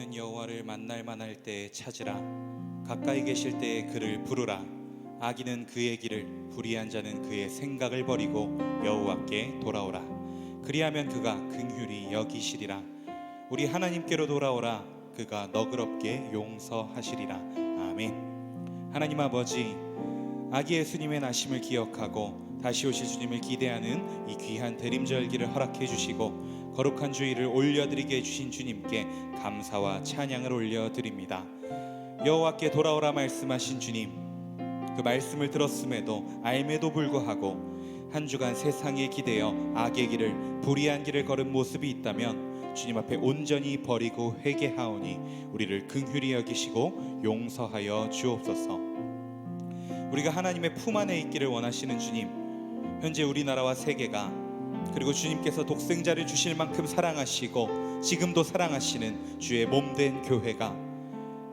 있는 여호와를 만날 만할 때에 찾으라. 가까이 계실 때에 그를 부르라. 악인은 그의 길을, 불의한 자는 그의 생각을 버리고 여호와께 돌아오라. 그리하면 그가 긍휼히 여기시리라. 우리 하나님께로 돌아오라. 그가 너그럽게 용서하시리라. 아멘. 하나님 아버지, 아기 예수님의 나심을 기억하고 다시 오실 주님을 기대하는 이 귀한 대림절기를 허락해 주시고 거룩한 주일을 올려드리게 해주신 주님께 감사와 찬양을 올려드립니다. 여호와께 돌아오라 말씀하신 주님, 그 말씀을 들었음에도 알매도 불구하고 한 주간 세상에 기대어 악의 길을, 불의한 길을 걸은 모습이 있다면 주님 앞에 온전히 버리고 회개하오니 우리를 긍휼히 여기시고 용서하여 주옵소서. 우리가 하나님의 품 안에 있기를 원하시는 주님, 현재 우리나라와 세계가, 그리고 주님께서 독생자를 주실 만큼 사랑하시고 지금도 사랑하시는 주의 몸된 교회가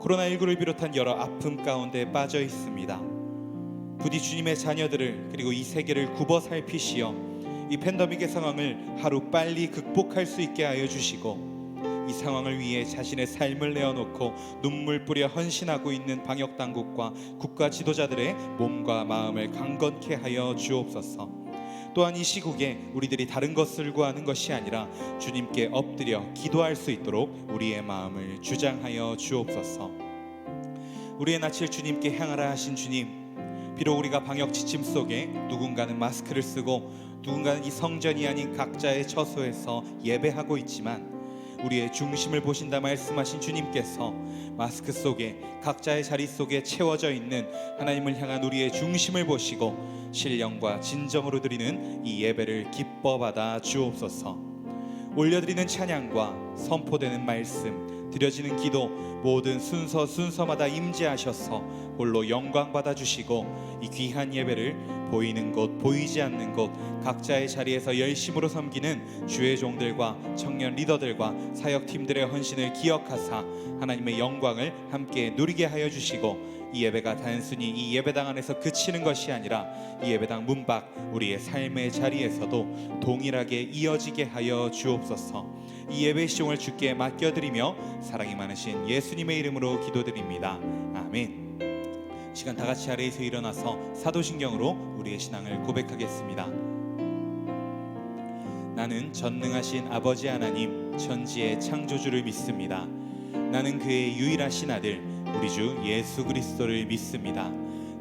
코로나19를 비롯한 여러 아픔 가운데 빠져 있습니다. 부디 주님의 자녀들을, 그리고 이 세계를 굽어 살피시어 이 팬데믹의 상황을 하루 빨리 극복할 수 있게 하여 주시고, 이 상황을 위해 자신의 삶을 내어놓고 눈물 뿌려 헌신하고 있는 방역당국과 국가 지도자들의 몸과 마음을 강건케 하여 주옵소서. 또한 이 시국에 우리들이 다른 것을 구하는 것이 아니라 주님께 엎드려 기도할 수 있도록 우리의 마음을 주장하여 주옵소서. 우리의 낯을 주님께 향하라 하신 주님, 비록 우리가 방역 지침 속에 누군가는 마스크를 쓰고 누군가는 이 성전이 아닌 각자의 처소에서 예배하고 있지만, 우리의 중심을 보신다 말씀하신 주님께서 마스크 속에 각자의 자리 속에 채워져 있는 하나님을 향한 우리의 중심을 보시고 신령과 진정으로 드리는 이 예배를 기뻐 받아 주옵소서. 올려드리는 찬양과 선포되는 말씀, 드려지는 기도, 모든 순서마다 임재하셔서 홀로 영광 받아 주시고 이 귀한 예배를 보이는 곳, 보이지 않는 곳 각자의 자리에서 열심으로 섬기는 주의 종들과 청년 리더들과 사역팀들의 헌신을 기억하사 하나님의 영광을 함께 누리게 하여 주시고, 이 예배가 단순히 이 예배당 안에서 그치는 것이 아니라 이 예배당 문밖 우리의 삶의 자리에서도 동일하게 이어지게 하여 주옵소서. 이 예배 시종을 주께 맡겨드리며 사랑이 많으신 예수님의 이름으로 기도드립니다. 아멘. 시간 다 같이 자리에서 일어나서 사도신경으로 우리의 신앙을 고백하겠습니다. 나는 전능하신 아버지 하나님, 천지의 창조주를 믿습니다. 나는 그의 유일하신 아들 우리 주 예수 그리스도를 믿습니다.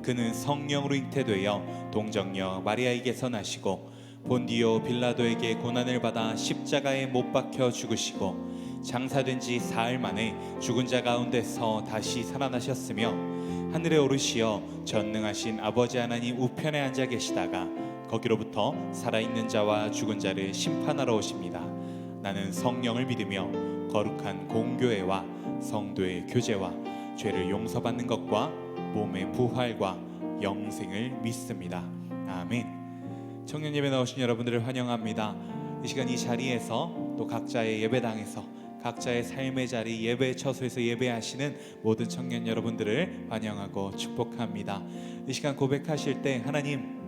그는 성령으로 잉태되어 동정녀 마리아에게서 나시고 본디오 빌라도에게 고난을 받아 십자가에 못 박혀 죽으시고 장사된 지 사흘 만에 죽은 자 가운데서 다시 살아나셨으며 하늘에 오르시어 전능하신 아버지 하나님 우편에 앉아 계시다가 거기로부터 살아있는 자와 죽은 자를 심판하러 오십니다. 나는 성령을 믿으며 거룩한 공교회와 성도의 교제와 죄를 용서받는 것과 몸의 부활과 영생을 믿습니다. 아멘. 청년 예배 나오신 여러분들을 환영합니다. 이 시간 이 자리에서 또 각자의 예배당에서 각자의 삶의 자리, 예배 처소에서 예배하시는 모든 청년 여러분들을 환영하고 축복합니다. 이 시간 고백하실 때 하나님,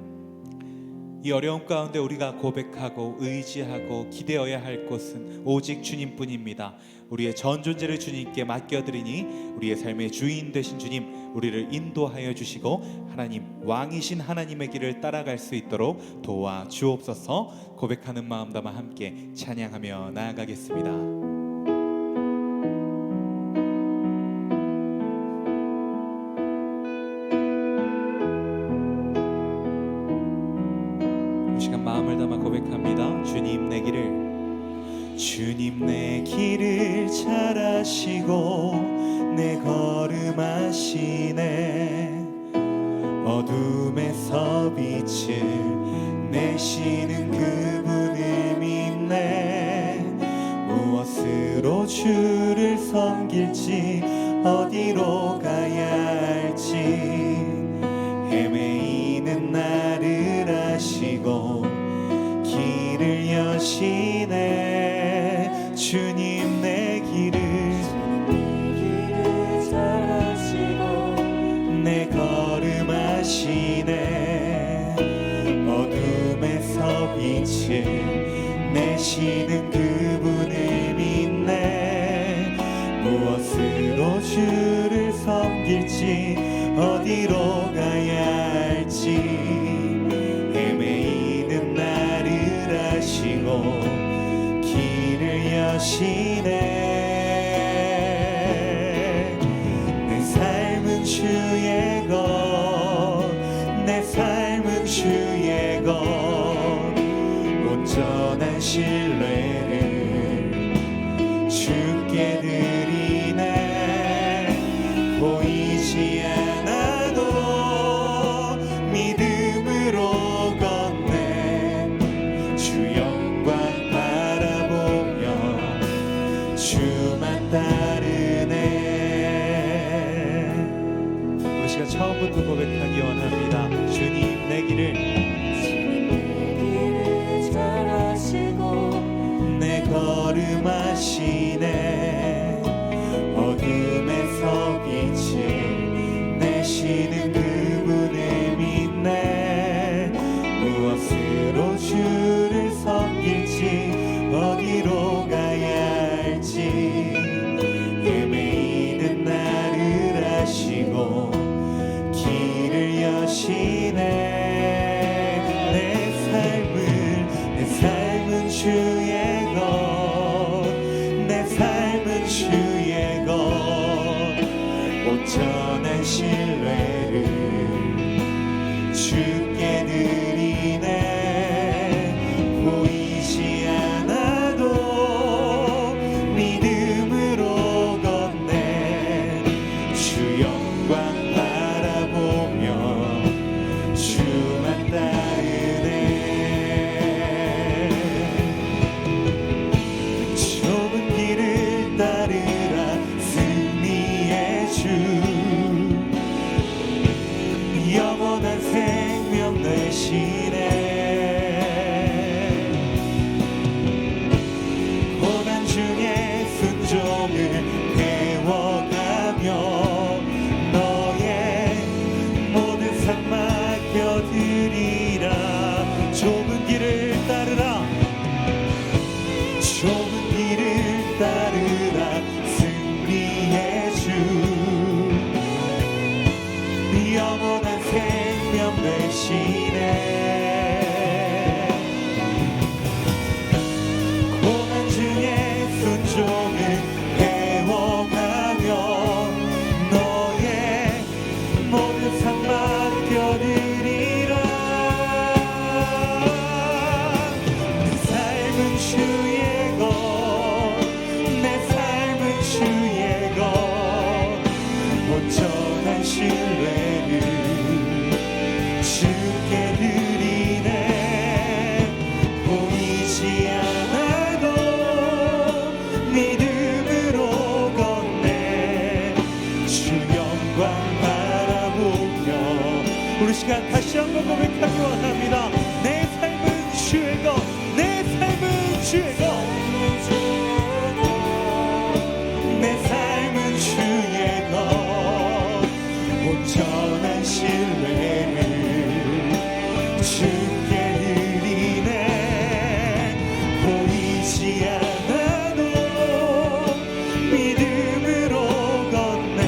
이 어려움 가운데 우리가 고백하고 의지하고 기대어야 할 곳은 오직 주님뿐입니다. 우리의 전 존재를 주님께 맡겨드리니 우리의 삶의 주인 되신 주님, 우리를 인도하여 주시고 하나님, 왕이신 하나님의 길을 따라갈 수 있도록 도와주옵소서. 고백하는 마음 담아 함께 찬양하며 나아가겠습니다. 마음을 담아 고백합니다. 주님 내 길을 잘 아시고 내 걸음 아시네. 어둠에서 빛을 내시는 그분을 믿네. 무엇으로 주를 섬길지 어디로 가야 할지 헤매이는 나를 아시고 길을 여시네. 주님 내 길을 잘 아시고 내 걸음 아시네. 어둠에서 빛을 내시는 그분을 믿네. 무엇 주의 것 온전한 신뢰를 주께 드리네. 보이지 않아도 믿음으로 걷네. 주 영광 바라보며 주만 따르네. 우리 시간 처음부터 고백하기 원합니다. 주님 내 길을 잘하시고 내 걸음하시네. 어둠에서 빛을 내시는 그분을 믿네. 무엇으로 주를 섬길지 어디로 가야 할지 헤매이는 나를 아시고 길을 여시네. 내 삶은 주의 것, 내 삶은 주의 것 온전한 신뢰를 주께 드리네. 보이지 않아도 믿음으로 걷네. 주 영광 바라보며 주만 따르네. 좁은 길을 따르라 승리의 주 영원한 생명 되시네. 고난 중에 순종을 배워가며 너의 모든 삶 맡겨드리라. 좁은 길을 따르라. 좁은 길을 따르라 승리의 주 영원한 생명 되시네. 고난 중에 순종을 배워가며 너의 모든 삶 맡겨드리라. 내 삶은 주의 것, 내 삶은 주의 것 온전한 신뢰를 주께 드리네. 보이지 않아도 믿음으로 걷네. 주 영광 바라보며 우리 시간 다시 한번 고백하기 원합니다. 내 삶은 주의 것, 내 삶은 주의 것, 내 삶은 주의 것 온전한 신뢰를 주께 드리네. 보이지 않아도 믿음으로 걷네.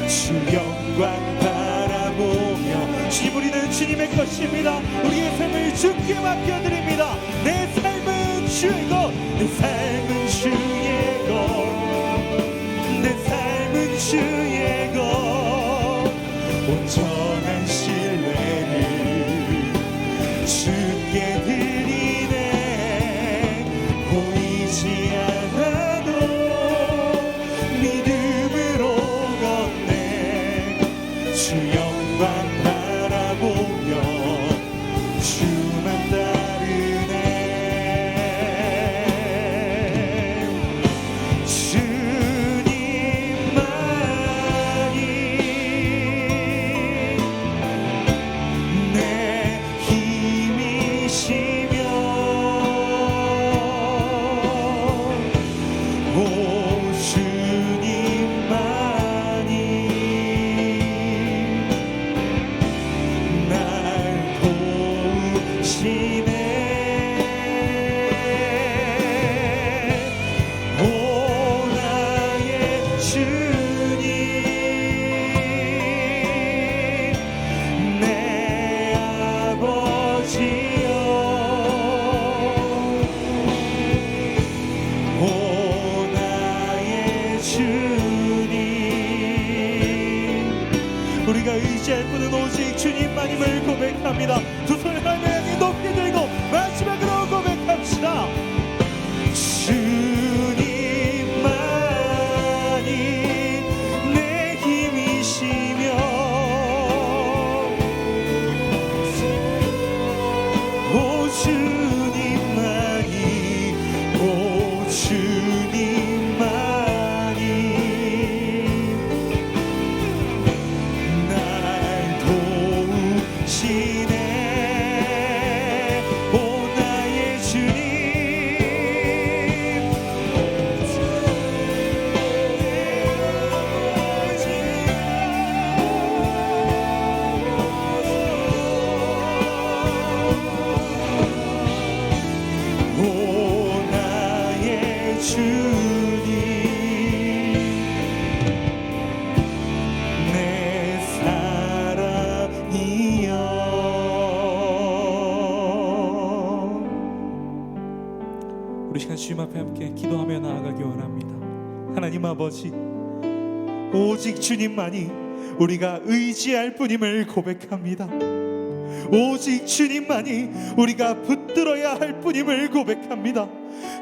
주 영광 바라보며 주님 우리는 주님의 것입니다. 우리의 삶을 주께 맡겨드립니다. 내 삶은 주의 것, 내 삶은 주의 것, 내 삶은 주의 것 온전한 신뢰를 주께 드리네. 보이지 않아도 믿음으로 걷네. 주 영광 바라보며 주만 따르네. 주님만 우리는 오직 주님만임을 고백합니다. 두 손을 하나님 향해 높이 들고 마지막으로 고백합시다. 주님만이 내 힘이시며 오 주님만이 오 주님만이 날 도우시네. 오 나의 주님 오 나의 주님 내 사랑이여. 우리 시간 주님 앞에 함께 기도하며 나아가기 원합니다. 하나님 아버지, 오직 주님만이 우리가 의지할 뿐임을 고백합니다. 오직 주님만이 우리가 붙들어야 할 뿐임을 고백합니다.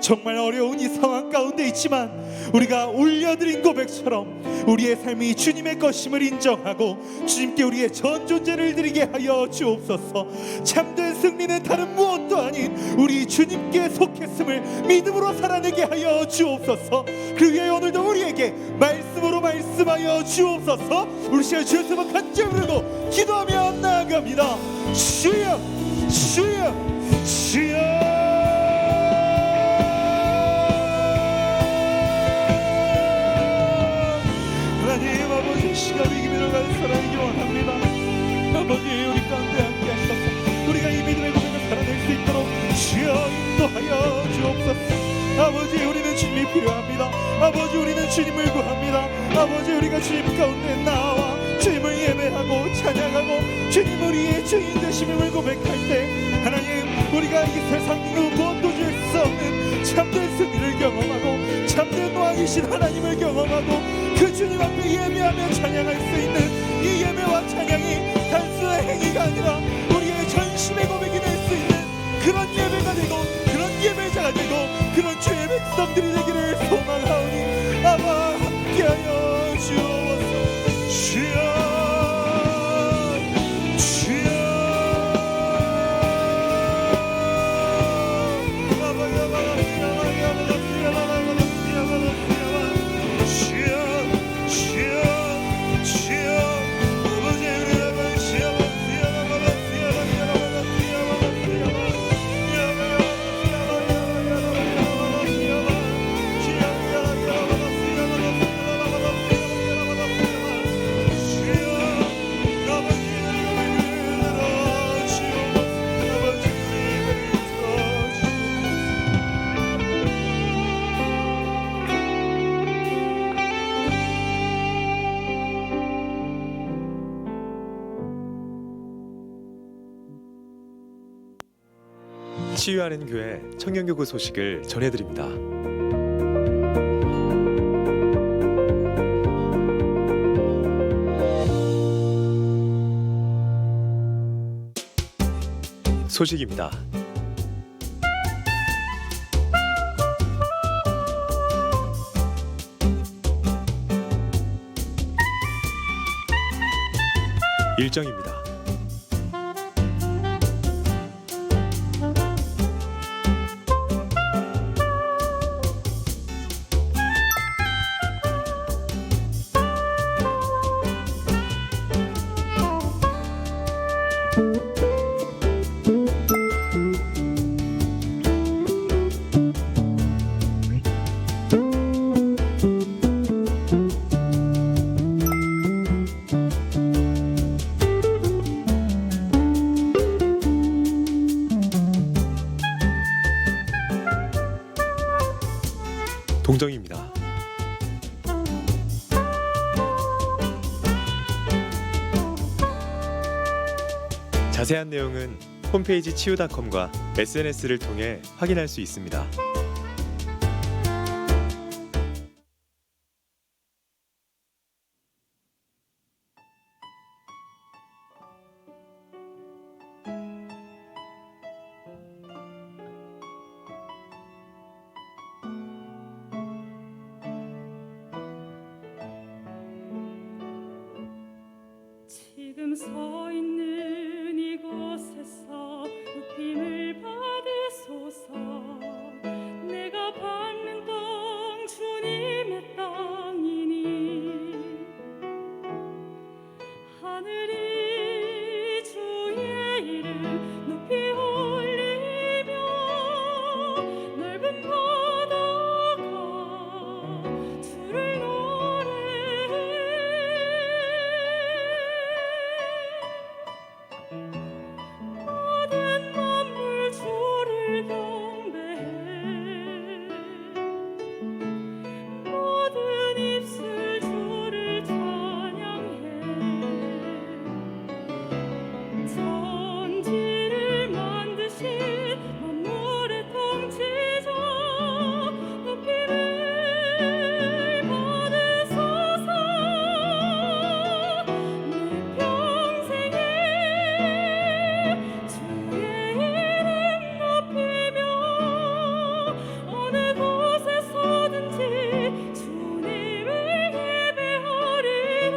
정말 어려운 이 상황 가운데 있지만 우리가 올려드린 고백처럼 우리의 삶이 주님의 것임을 인정하고 주님께 우리의 전 존재를 드리게 하여 주옵소서. 참된 승리는 다른 무엇도 아닌 우리 주님께 속했음을 믿음으로 살아내게 하여 주옵소서. 그 위에 오늘도 우리에게 말씀으로 말씀하여 주옵소서. 우리 시간 주의 이름을 간절히 부르고 기도하며 나아갑니다. 주여 주여 주여. 하나님 아버지, 시간 이기며 가는 사람이기 원합니다. 아버지, 우리 가운데 함께 하셔서 우리가 이 믿음의 고백을 살아낼 수 있도록 주여 인도하여 주옵소서. 아버지, 우리는 주님이 필요합니다. 아버지, 우리는 주님을 구합니다. 아버지, 우리가 주님 가운데 나와 주님을 예배하고 찬양하고 주님 우리의 주인 되심을 고백할 때 하나님, 우리가 이 세상 무엇도 줄 수 없는 참된 승리를 경험하고 참된 왕이신 하나님을 경험하고 그 주님 앞에 예배하며 찬양할 수 있는 이 예배와 찬양이 단순한 행위가 아니라 우리의 전심의 고백이 될 수 있는 그런 예배가 되고 그런 예배자가 되고 그런 주의 백성들이 되기를 소망하오니 아마 함께하여 주옵소서. 주여 치유하는 교회 청년교구 소식을 전해드립니다. 소식입니다. 일정입니다. 동정입니다. 자세한 내용은 홈페이지 치유닷컴과 SNS를 통해 확인할 수 있습니다. 서 있는 이곳에서 높임을 받으소서. 내가 밟는 땅 주님의 땅이니 하늘이 주의 이름 높이 올리며 넓은 바다가 주를 노래해. 모든 만물 주를 경배해. 모든 입술 주를 찬양해. 천지를 만드신 만물의 통치자 높임을 받으소서. 내 평생에 주의 이름 높이며 어느 곳에서든지 주님을 예배하리라.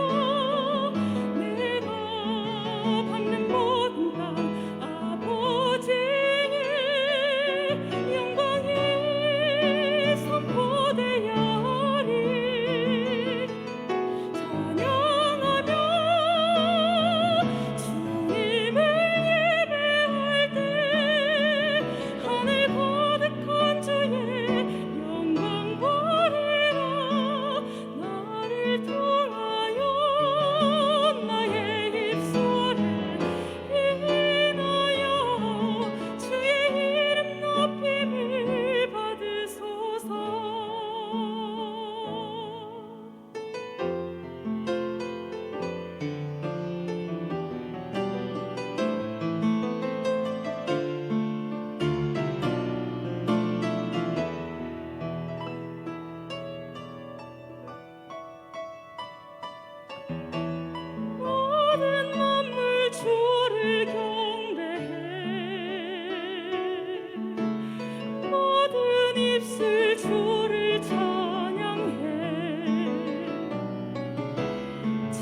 내가 밟는 모든 땅 아버지의 영광이 선포되야 하리. 찬양하며 주님을 예배할 때 하늘 가득한 주의 영광 보리라. 나를 통하여 나의 입술을 인하여 주의 이름 높임을 받으소서. 모든 만물 주를 경배해. 모든 입술 주를 찬양해.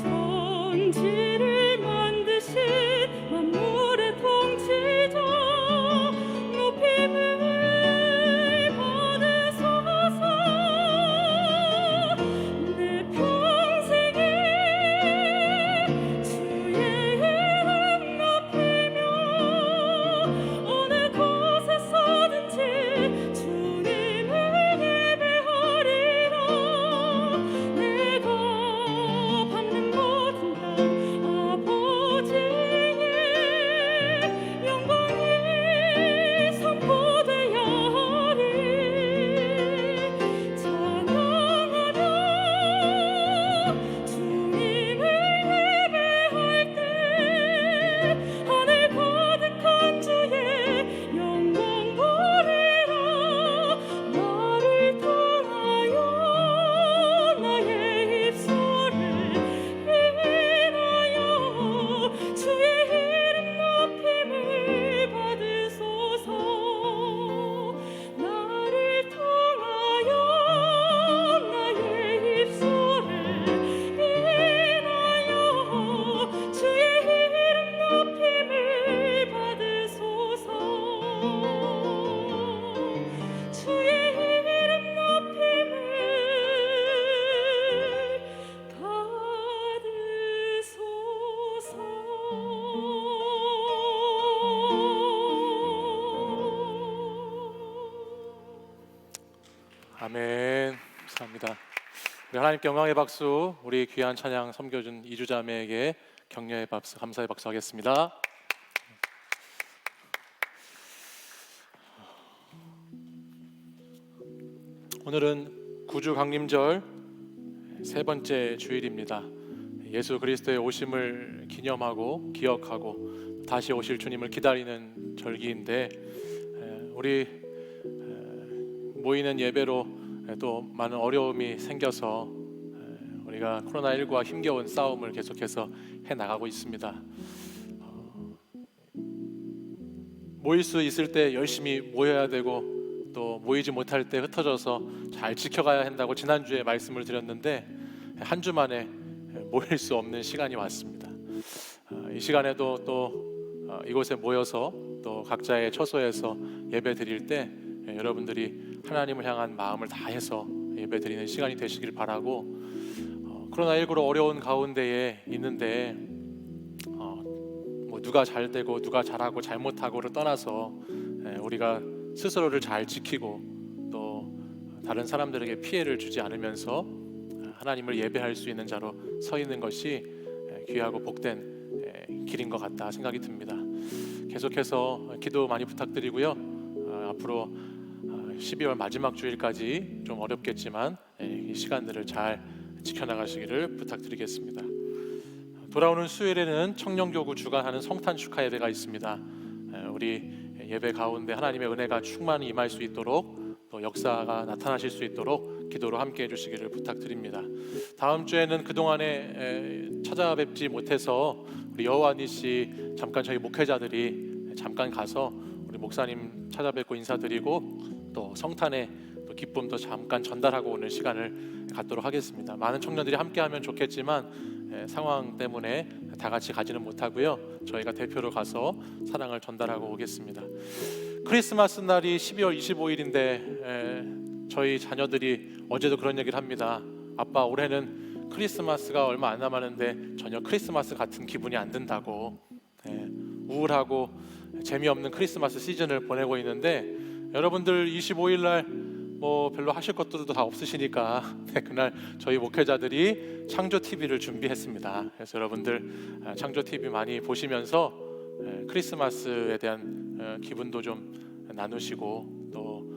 천지를 만드신 만물의 통치자 높임을 받으소서. 내 평생에 주의 이름 높이며 어느 곳에서든지 주님을 예배하리라. 내가 밟는 모든 땅 아버지의 영광이 선포되야 하리. 찬양하며 주님을 예배할 때 하늘 가득한 주의 영광 보리라. 나를 통하여 나의 입술을 인하여 주의 이름 높임을 받으소서. 나를 통하여 나의 입술을 인하여 주의 이름 높임을 받으소서. 주의 이름 높임을 받으소서. 아멘. 감사합니다. 우리 하나님께 영광의 박수, 우리 귀한 찬양 섬겨준 이주자매에게 격려의 박수, 감사의 박수 하겠습니다. 오늘은 구주 강림절 세 번째 주일입니다. 예수 그리스도의 오심을 기념하고 기억하고 다시 오실 주님을 기다리는 절기인데, 우리 모이는 예배로 또 많은 어려움이 생겨서 우리가 코로나19와 힘겨운 싸움을 계속해서 해나가고 있습니다. 모일 수 있을 때 열심히 모여야 되고 또 모이지 못할 때 흩어져서 잘 지켜가야 한다고 지난주에 말씀을 드렸는데 한 주 만에 모일 수 없는 시간이 왔습니다. 이 시간에도 또 이곳에 모여서 또 각자의 처소에서 예배 드릴 때 여러분들이 하나님을 향한 마음을 다해서 예배 드리는 시간이 되시길 바라고, 코로나19로 어려운 가운데에 있는데 뭐 누가 잘 되고 누가 잘하고 잘못하고를 떠나서 우리가 스스로를 잘 지키고 또 다른 사람들에게 피해를 주지 않으면서 하나님을 예배할 수 있는 자로 서 있는 것이 귀하고 복된 길인 것 같다 생각이 듭니다. 계속해서 기도 많이 부탁드리고요. 앞으로 12월 마지막 주일까지 좀 어렵겠지만 이 시간들을 잘 지켜나가시기를 부탁드리겠습니다. 돌아오는 수요일에는 청년교구 주관하는 성탄 축하 예배가 있습니다. 우리 예배 가운데 하나님의 은혜가 충만히 임할 수 있도록 또 역사가 나타나실 수 있도록 기도로 함께 해주시기를 부탁드립니다. 다음 주에는 그동안에 찾아뵙지 못해서 우리 여호와니 씨 잠깐 저희 목회자들이 잠깐 가서 우리 목사님 찾아뵙고 인사드리고 또 성탄의 또 기쁨도 잠깐 전달하고 오는 시간을 갖도록 하겠습니다. 많은 청년들이 함께하면 좋겠지만 상황 때문에 다 같이 가지는 못하고요. 저희가 대표로 가서 사랑을 전달하고 오겠습니다. 크리스마스 날이 12월 25일인데 저희 자녀들이 어제도 그런 얘기를 합니다. 아빠, 올해는 크리스마스가 얼마 안 남았는데 전혀 크리스마스 같은 기분이 안 든다고. 우울하고 재미없는 크리스마스 시즌을 보내고 있는데, 여러분들 25일 날 뭐 별로 하실 것들도 다 없으시니까 그날 저희 목회자들이 창조 TV를 준비했습니다. 그래서 여러분들 창조 TV 많이 보시면서 크리스마스에 대한 기분도 좀 나누시고 또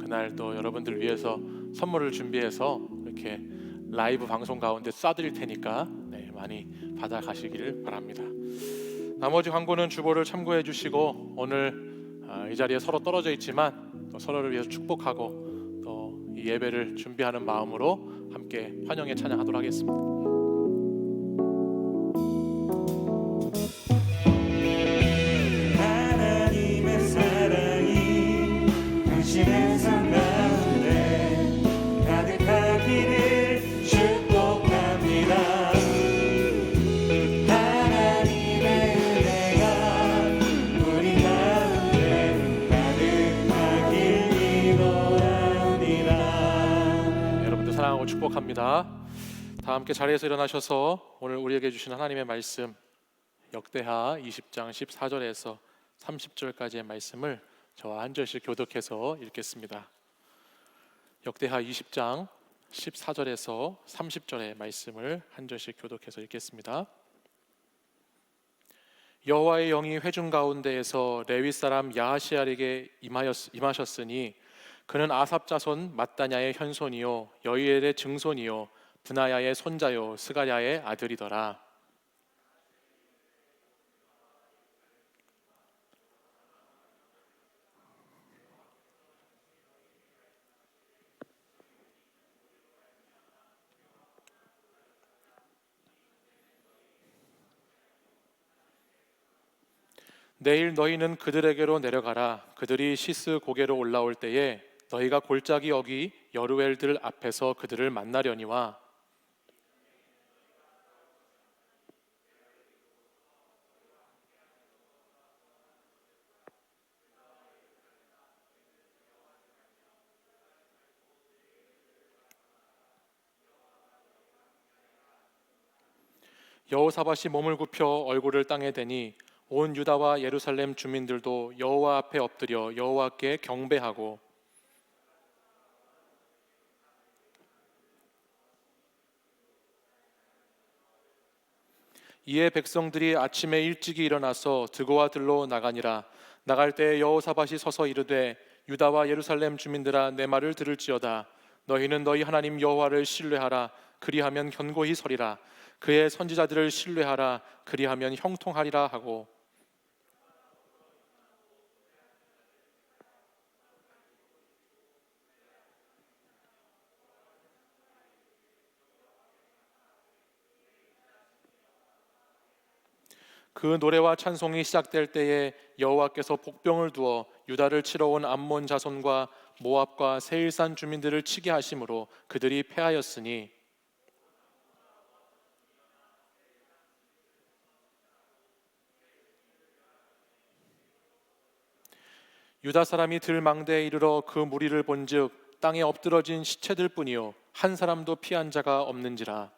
그날 또 여러분들 위해서 선물을 준비해서 이렇게 라이브 방송 가운데 쏴드릴 테니까 많이 받아가시길 바랍니다. 나머지 광고는 주보를 참고해 주시고, 오늘 이 자리에 서로 떨어져 있지만 또 서로를 위해서 축복하고 또 이 예배를 준비하는 마음으로 함께 환영의 찬양하도록 하겠습니다. 하나님의 사랑이 당신의 삶 가운데 가득하기를 축복합니다. 하나님의 은혜가 우리 가운데 가득하길 기도합니다. 여러분들 사랑하고 축복합니다. 다 함께 자리에서 일어나셔서 오늘 우리에게 주신 하나님의 말씀, 역대하 20장 14절에서 30절까지의 말씀을 저와 한 절씩 교독해서 읽겠습니다. 역대하 20장 14절에서 30절의 말씀을 한 절씩 교독해서 읽겠습니다. 여호와의 영이 회중 가운데에서 레위 사람 야하시알에게 임하셨으니 그는 아삽 자손 mat다냐의 현손이요 여이엘의 증손이요 브나야의 손자요 스가랴의 아들이더라. 내일 너희는 그들에게로 내려가라. 그들이 시스 고개로 올라올 때에 너희가 골짜기 어기 여루엘들 앞에서 그들을 만나려니와 여호사밧이 몸을 굽혀 얼굴을 땅에 대니 온 유다와 예루살렘 주민들도 여호와 앞에 엎드려 여호와께 경배하고 이에 백성들이 아침에 일찍이 일어나서 드고와 들로 나가니라. 나갈 때 여호사밧이 서서 이르되 유다와 예루살렘 주민들아 내 말을 들을지어다. 너희는 너희 하나님 여호와를 신뢰하라. 그리하면 견고히 서리라. 그의 선지자들을 신뢰하라. 그리하면 형통하리라 하고 그 노래와 찬송이 시작될 때에 여호와께서 복병을 두어 유다를 치러 온 암몬 자손과 모압과 세일산 주민들을 치게 하심으로 그들이 패하였으니 유다 사람이 들망대에 이르러 그 무리를 본즉 땅에 엎드러진 시체들 뿐이요 한 사람도 피한 자가 없는지라.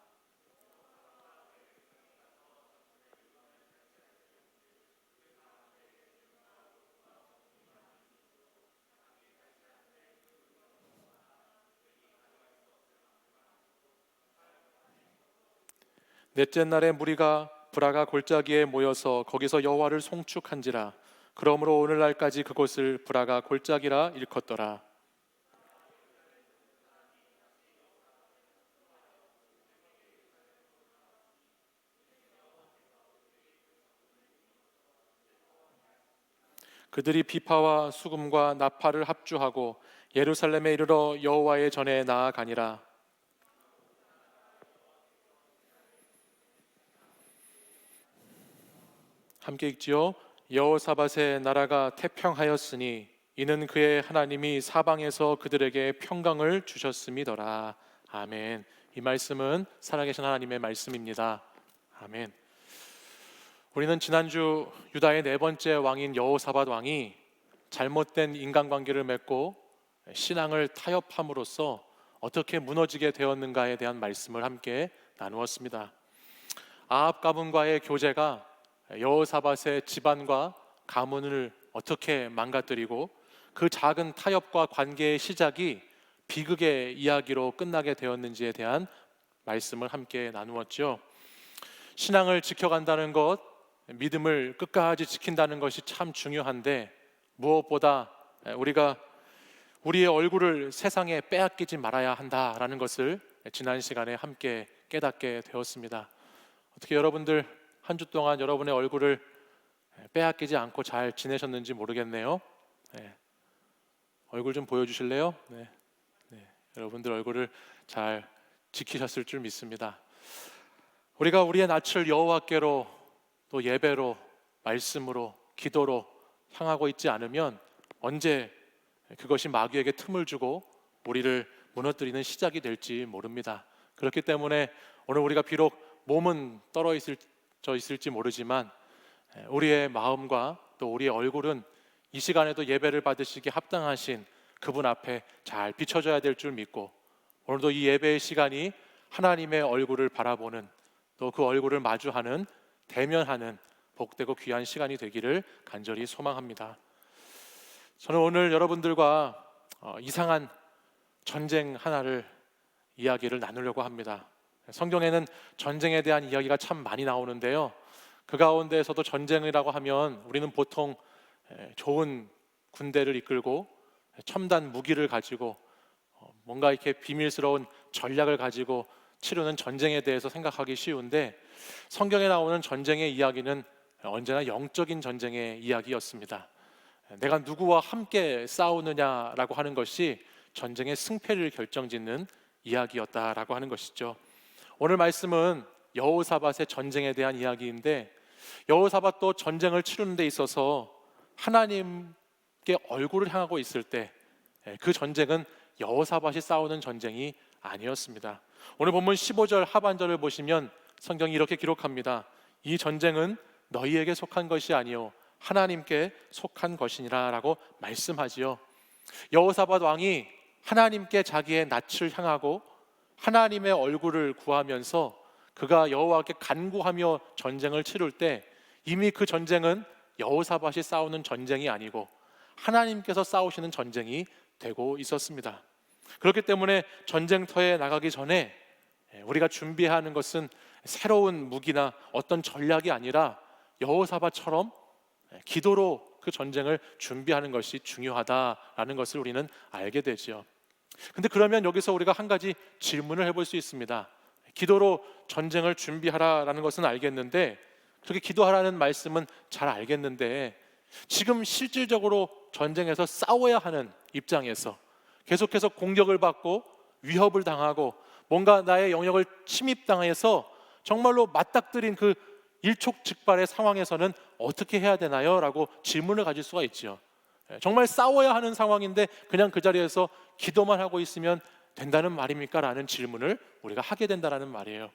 넷째 날에 무리가 브라가 골짜기에 모여서 거기서 여호와를 송축한지라. 그러므로 오늘날까지 그곳을 브라가 골짜기라 일컫더라. 그들이 비파와 수금과 나팔을 합주하고 예루살렘에 이르러 여호와의 전에 나아가니라. 함께 읽지요. 여호사밧의 나라가 태평하였으니 이는 그의 하나님이 사방에서 그들에게 평강을 주셨음이더라. 아멘. 이 말씀은 살아계신 하나님의 말씀입니다. 아멘. 우리는 지난주 유다의 네 번째 왕인 여호사밧 왕이 잘못된 인간관계를 맺고 신앙을 타협함으로써 어떻게 무너지게 되었는가에 대한 말씀을 함께 나누었습니다. 아합 가문과의 교제가 여호사밧의 집안과 가문을 어떻게 망가뜨리고 그 작은 타협과 관계의 시작이 비극의 이야기로 끝나게 되었는지에 대한 말씀을 함께 나누었죠. 신앙을 지켜간다는 것, 믿음을 끝까지 지킨다는 것이 참 중요한데 무엇보다 우리가 우리의 얼굴을 세상에 빼앗기지 말아야 한다라는 것을 지난 시간에 함께 깨닫게 되었습니다. 어떻게 여러분들 한 주 동안 여러분의 얼굴을 빼앗기지 않고 잘 지내셨는지 모르겠네요. 얼굴 좀 보여주실래요? 네. 여러분들 얼굴을 잘 지키셨을 줄 믿습니다. 우리가 우리의 낯을 여호와께로 또 예배로 말씀으로 기도로 향하고 있지 않으면 언제 그것이 마귀에게 틈을 주고 우리를 무너뜨리는 시작이 될지 모릅니다. 그렇기 때문에 오늘 우리가 비록 몸은 떨어져 있을지 모르지만 우리의 마음과 또 우리의 얼굴은 이 시간에도 예배를 받으시기에 합당하신 그분 앞에 잘 비춰져야 될 줄 믿고 오늘도 이 예배의 시간이 하나님의 얼굴을 바라보는 또 그 얼굴을 마주하는 대면하는 복되고 귀한 시간이 되기를 간절히 소망합니다. 저는 오늘 여러분들과 이상한 전쟁 하나를 이야기를 나누려고 합니다. 성경에는 전쟁에 대한 이야기가 참 많이 나오는데요. 그 가운데에서도 전쟁이라고 하면 우리는 보통 좋은 군대를 이끌고 첨단 무기를 가지고 뭔가 이렇게 비밀스러운 전략을 가지고 치르는 전쟁에 대해서 생각하기 쉬운데 성경에 나오는 전쟁의 이야기는 언제나 영적인 전쟁의 이야기였습니다. 내가 누구와 함께 싸우느냐라고 하는 것이 전쟁의 승패를 결정짓는 이야기였다라고 하는 것이죠. 오늘 말씀은 여호사밧의 전쟁에 대한 이야기인데 여호사밧도 전쟁을 치르는 데 있어서 하나님께 얼굴을 향하고 있을 때 그 전쟁은 여호사밧이 싸우는 전쟁이 아니었습니다. 오늘 본문 15절 하반절을 보시면 성경이 이렇게 기록합니다. 이 전쟁은 너희에게 속한 것이 아니요 하나님께 속한 것이니라 라고 말씀하지요. 여호사밧 왕이 하나님께 자기의 낯을 향하고 하나님의 얼굴을 구하면서 그가 여호와께 간구하며 전쟁을 치를 때 이미 그 전쟁은 여호사밧이 싸우는 전쟁이 아니고 하나님께서 싸우시는 전쟁이 되고 있었습니다. 그렇기 때문에 전쟁터에 나가기 전에 우리가 준비하는 것은 새로운 무기나 어떤 전략이 아니라 여호사밧처럼 기도로 그 전쟁을 준비하는 것이 중요하다라는 것을 우리는 알게 되지요. 근데 그러면 여기서 우리가 한 가지 질문을 해볼 수 있습니다. 기도로 전쟁을 준비하라라는 것은 알겠는데 그렇게 기도하라는 말씀은 잘 알겠는데 지금 실질적으로 전쟁에서 싸워야 하는 입장에서 계속해서 공격을 받고 위협을 당하고 뭔가 나의 영역을 침입당해서 정말로 맞닥뜨린 그 일촉즉발의 상황에서는 어떻게 해야 되나요? 라고 질문을 가질 수가 있죠. 정말 싸워야 하는 상황인데 그냥 그 자리에서 기도만 하고 있으면 된다는 말입니까? 라는 질문을 우리가 하게 된다는 말이에요.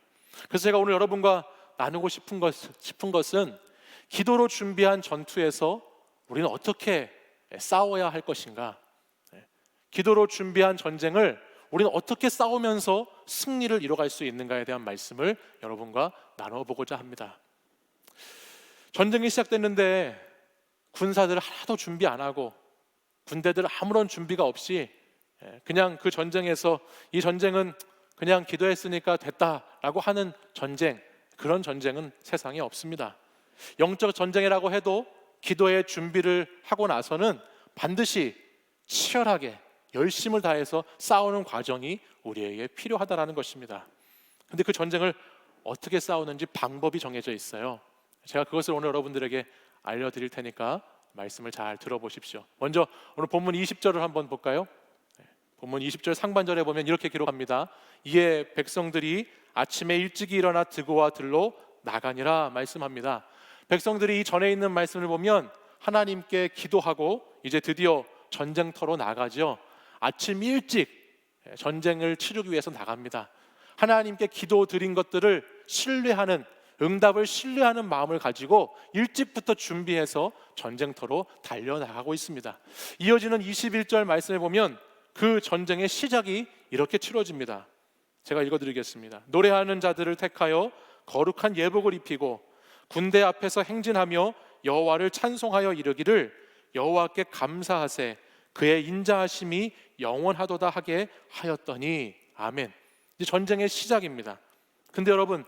그래서 제가 오늘 여러분과 나누고 싶은 것은 기도로 준비한 전투에서 우리는 어떻게 싸워야 할 것인가? 기도로 준비한 전쟁을 우리는 어떻게 싸우면서 승리를 이뤄갈 수 있는가에 대한 말씀을 여러분과 나눠보고자 합니다. 전쟁이 시작됐는데 군사들 하나도 준비 안 하고 군대들 아무런 준비가 없이 그냥 그 전쟁에서 이 전쟁은 그냥 기도했으니까 됐다라고 하는 전쟁, 그런 전쟁은 세상에 없습니다. 영적 전쟁이라고 해도 기도의 준비를 하고 나서는 반드시 치열하게 열심을 다해서 싸우는 과정이 우리에게 필요하다라는 것입니다. 근데 그 전쟁을 어떻게 싸우는지 방법이 정해져 있어요. 제가 그것을 오늘 여러분들에게 알려드릴 테니까 말씀을 잘 들어보십시오. 먼저 오늘 본문 20절을 한번 볼까요? 본문 20절 상반절에 보면 이렇게 기록합니다. 이에 백성들이 아침에 일찍이 일어나 드고와 들로 나가니라 말씀합니다. 백성들이 이 전에 있는 말씀을 보면 하나님께 기도하고 이제 드디어 전쟁터로 나가죠. 아침 일찍 전쟁을 치르기 위해서 나갑니다. 하나님께 기도 드린 것들을 신뢰하는, 응답을 신뢰하는 마음을 가지고 일찍부터 준비해서 전쟁터로 달려나가고 있습니다. 이어지는 21절 말씀에 보면 그 전쟁의 시작이 이렇게 치러집니다. 제가 읽어드리겠습니다. 노래하는 자들을 택하여 거룩한 예복을 입히고 군대 앞에서 행진하며 여호와를 찬송하여 이르기를 여호와께 감사하세 그의 인자하심이 영원하도다 하게 하였더니 아멘. 이제 전쟁의 시작입니다. 근데 여러분,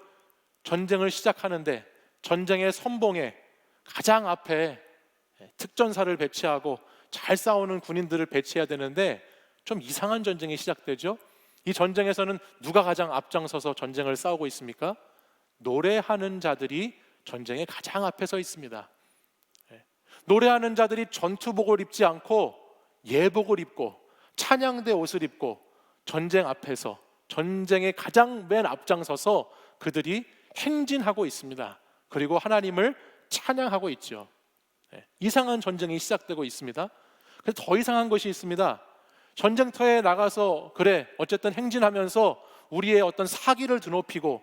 전쟁을 시작하는데 전쟁의 선봉에 가장 앞에 특전사를 배치하고 잘 싸우는 군인들을 배치해야 되는데 좀 이상한 전쟁이 시작되죠. 이 전쟁에서는 누가 가장 앞장서서 전쟁을 싸우고 있습니까? 노래하는 자들이 전쟁의 가장 앞에 서 있습니다. 노래하는 자들이 전투복을 입지 않고 예복을 입고 찬양대 옷을 입고 전쟁 앞에서 전쟁의 가장 맨 앞장서서 그들이 행진하고 있습니다. 그리고 하나님을 찬양하고 있죠. 이상한 전쟁이 시작되고 있습니다. 그래서 더 이상한 것이 있습니다. 전쟁터에 나가서 그래 어쨌든 행진하면서 우리의 어떤 사기를 드높이고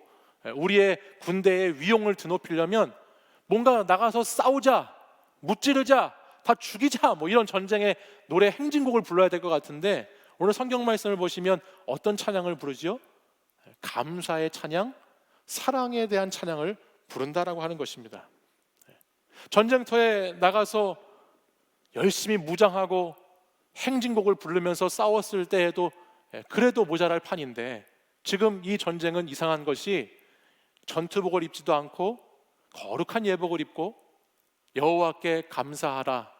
우리의 군대의 위용을 드높이려면 뭔가 나가서 싸우자, 무찌르자, 다 죽이자, 뭐 이런 전쟁의 노래 행진곡을 불러야 될 것 같은데 오늘 성경 말씀을 보시면 어떤 찬양을 부르지요? 감사의 찬양, 사랑에 대한 찬양을 부른다라고 하는 것입니다. 전쟁터에 나가서 열심히 무장하고 행진곡을 부르면서 싸웠을 때에도 그래도 모자랄 판인데 지금 이 전쟁은 이상한 것이 전투복을 입지도 않고 거룩한 예복을 입고 여호와께 감사하라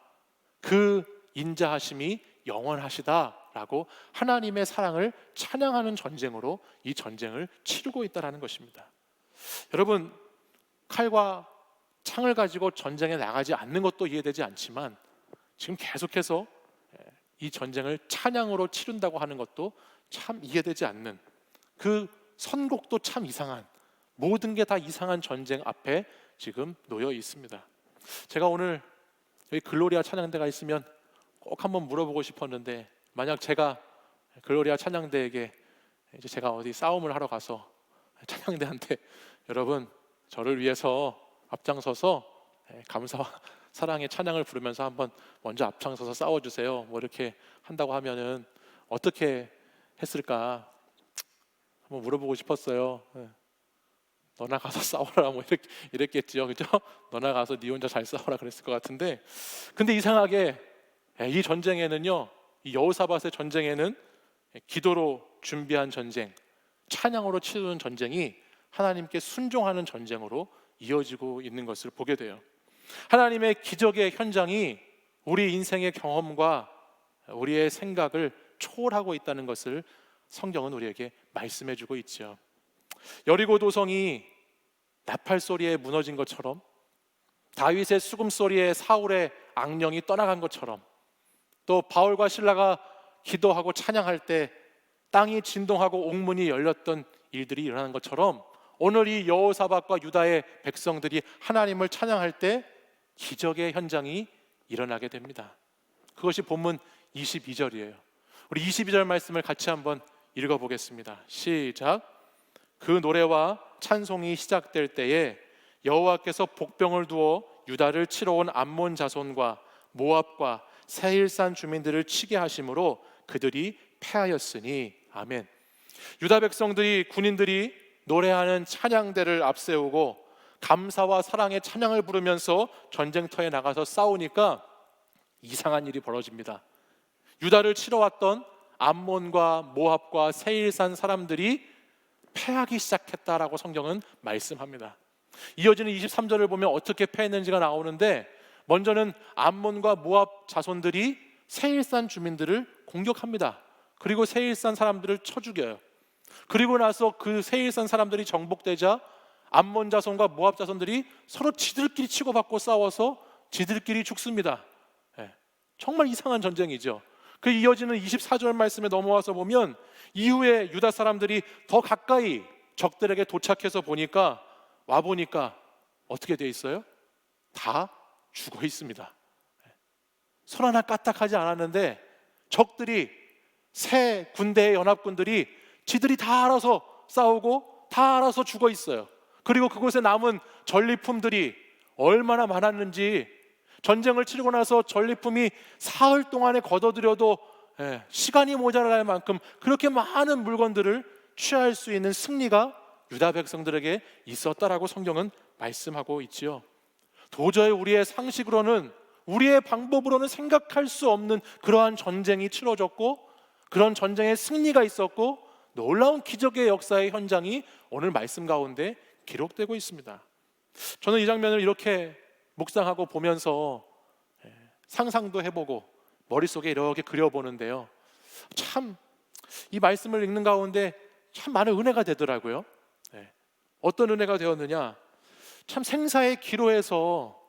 그 인자하심이 영원하시다라고 하나님의 사랑을 찬양하는 전쟁으로 이 전쟁을 치르고 있다는 것입니다. 여러분, 칼과 창을 가지고 전쟁에 나가지 않는 것도 이해되지 않지만 지금 계속해서 이 전쟁을 찬양으로 치른다고 하는 것도 참 이해되지 않는, 그 선곡도 참 이상한, 모든 게 다 이상한 전쟁 앞에 지금 놓여 있습니다. 제가 오늘 여기 글로리아 찬양대가 있으면 꼭 한번 물어보고 싶었는데 만약 제가 글로리아 찬양대에게 이제 제가 어디 싸움을 하러 가서 찬양대한테 여러분 저를 위해서 앞장서서 감사와 사랑의 찬양을 부르면서 한번 먼저 앞장서서 싸워주세요 뭐 이렇게 한다고 하면은 어떻게 했을까 한번 물어보고 싶었어요. 너나 가서 싸워라 뭐 이랬겠지요, 그죠? 너나 가서 네 혼자 잘 싸워라 그랬을 것 같은데, 근데 이상하게 이 전쟁에는요, 이 여호사밧의 전쟁에는 기도로 준비한 전쟁, 찬양으로 치르는 전쟁이 하나님께 순종하는 전쟁으로 이어지고 있는 것을 보게 돼요. 하나님의 기적의 현장이 우리 인생의 경험과 우리의 생각을 초월하고 있다는 것을 성경은 우리에게 말씀해주고 있죠. 여리고 도성이 나팔 소리에 무너진 것처럼, 다윗의 수금 소리에 사울의 악령이 떠나간 것처럼, 또 바울과 실라가 기도하고 찬양할 때 땅이 진동하고 옥문이 열렸던 일들이 일어난 것처럼 오늘 이 여호사밧과 유다의 백성들이 하나님을 찬양할 때 기적의 현장이 일어나게 됩니다. 그것이 본문 22절이에요. 우리 22절 말씀을 같이 한번 읽어보겠습니다. 시작. 그 노래와 찬송이 시작될 때에 여호와께서 복병을 두어 유다를 치러 온 암몬 자손과 모압과 세일산 주민들을 치게 하심으로 그들이 패하였으니. 아멘. 유다 백성들이, 군인들이 노래하는 찬양대를 앞세우고 감사와 사랑의 찬양을 부르면서 전쟁터에 나가서 싸우니까 이상한 일이 벌어집니다. 유다를 치러 왔던 암몬과 모압과 세일산 사람들이 패하기 시작했다라고 성경은 말씀합니다. 이어지는 23절을 보면 어떻게 패했는지가 나오는데, 먼저는 암몬과 모압 자손들이 세일산 주민들을 공격합니다. 그리고 세일산 사람들을 쳐 죽여요. 그리고 나서 그 세일산 사람들이 정복되자 암몬 자손과 모압 자손들이 서로 지들끼리 치고받고 싸워서 지들끼리 죽습니다. 정말 이상한 전쟁이죠. 그 이어지는 24절 말씀에 넘어와서 보면 이후에 유다 사람들이 더 가까이 적들에게 도착해서 보니까 어떻게 돼 있어요? 다 죽어 있습니다. 손 하나 까딱하지 않았는데 적들이, 새 군대의 연합군들이 지들이 다 알아서 싸우고 다 알아서 죽어 있어요. 그리고 그곳에 남은 전리품들이 얼마나 많았는지, 전쟁을 치르고 나서 전리품이 사흘 동안에 걷어들여도 시간이 모자랄 만큼 그렇게 많은 물건들을 취할 수 있는 승리가 유다 백성들에게 있었다라고 성경은 말씀하고 있지요. 도저히 우리의 상식으로는, 우리의 방법으로는 생각할 수 없는 그러한 전쟁이 치러졌고, 그런 전쟁의 승리가 있었고, 놀라운 기적의 역사의 현장이 오늘 말씀 가운데 기록되고 있습니다. 저는 이 장면을 이렇게 묵상하고 보면서 상상도 해보고 머릿속에 이렇게 그려보는데요, 참 이 말씀을 읽는 가운데 참 많은 은혜가 되더라고요. 어떤 은혜가 되었느냐, 참 생사의 기로에서,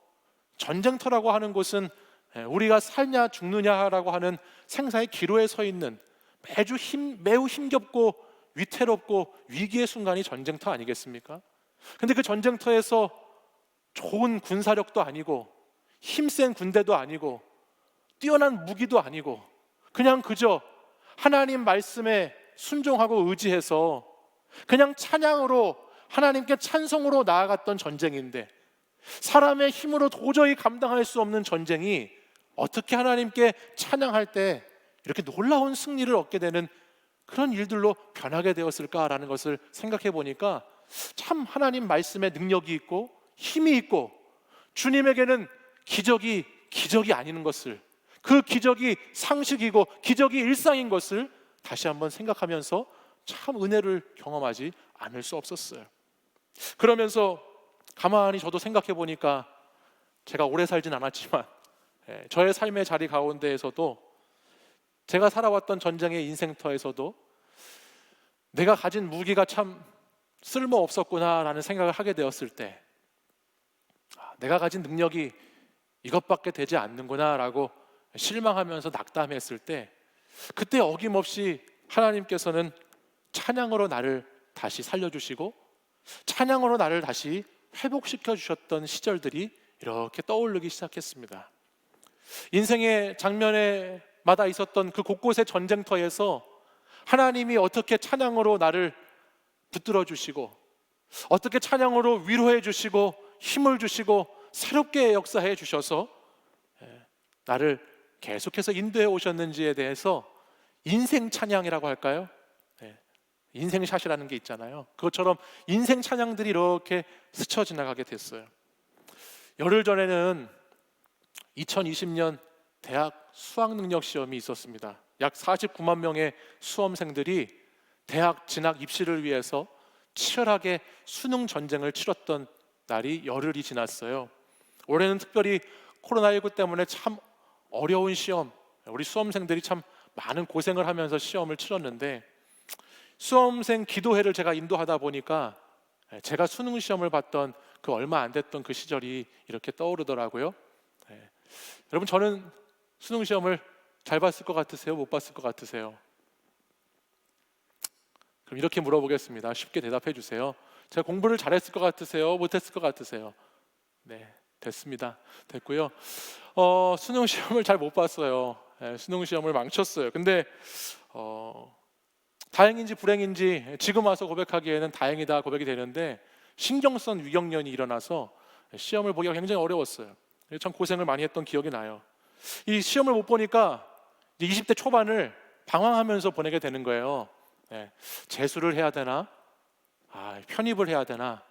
전쟁터라고 하는 곳은 우리가 살냐 죽느냐라고 하는 생사의 기로에 서 있는 매우 힘겹고 위태롭고 위기의 순간이 전쟁터 아니겠습니까? 근데 그 전쟁터에서 좋은 군사력도 아니고 힘센 군대도 아니고 뛰어난 무기도 아니고 그냥 그저 하나님 말씀에 순종하고 의지해서 그냥 찬양으로, 하나님께 찬송으로 나아갔던 전쟁인데, 사람의 힘으로 도저히 감당할 수 없는 전쟁이 어떻게 하나님께 찬양할 때 이렇게 놀라운 승리를 얻게 되는 그런 일들로 변하게 되었을까라는 것을 생각해 보니까 참 하나님 말씀에 능력이 있고 힘이 있고, 주님에게는 기적이 아닌 것을, 그 기적이 상식이고 기적이 일상인 것을 다시 한번 생각하면서 참 은혜를 경험하지 않을 수 없었어요. 그러면서 가만히 저도 생각해 보니까, 제가 오래 살진 않았지만 저의 삶의 자리 가운데에서도, 제가 살아왔던 전쟁의 인생터에서도 내가 가진 무기가 참 쓸모없었구나라는 생각을 하게 되었을 때, 내가 가진 능력이 이것밖에 되지 않는구나라고 실망하면서 낙담했을 때, 그때 어김없이 하나님께서는 찬양으로 나를 다시 살려주시고 찬양으로 나를 다시 회복시켜 주셨던 시절들이 이렇게 떠오르기 시작했습니다. 인생의 장면에마다 있었던 그 곳곳의 전쟁터에서 하나님이 어떻게 찬양으로 나를 붙들어 주시고, 어떻게 찬양으로 위로해 주시고 힘을 주시고 새롭게 역사해 주셔서 나를 계속해서 인도해 오셨는지에 대해서 인생 찬양이라고 할까요? 인생샷이라는 게 있잖아요. 그것처럼 인생 찬양들이 이렇게 스쳐 지나가게 됐어요. 열흘 전에는 2020년 대학 수학능력 시험이 있었습니다. 약 49만 명의 수험생들이 대학 진학 입시를 위해서 치열하게 수능 전쟁을 치렀던 날이 열흘이 지났어요. 올해는 특별히 코로나19 때문에 참 어려운 시험, 우리 수험생들이 참 많은 고생을 하면서 시험을 치렀는데, 수험생 기도회를 제가 인도하다 보니까 제가 수능 시험을 봤던 그 얼마 안 됐던 그 시절이 이렇게 떠오르더라고요. 여러분, 저는 수능 시험을 잘 봤을 것 같으세요? 못 봤을 것 같으세요? 그럼 이렇게 물어보겠습니다. 쉽게 대답해 주세요. 제가 공부를 잘했을 것 같으세요? 못했을 것 같으세요? 네, 됐고요. 수능 시험을 잘 못 봤어요. 수능 시험을 망쳤어요. 근데 다행인지 불행인지 지금 와서 고백하기에는 다행이다 고백이 되는데, 신경성 위경련이 일어나서 시험을 보기가 굉장히 어려웠어요. 참 고생을 많이 했던 기억이 나요. 이 시험을 못 보니까 이제 20대 초반을 방황하면서 보내게 되는 거예요. 재수를 해야 되나? 편입을 해야 되나?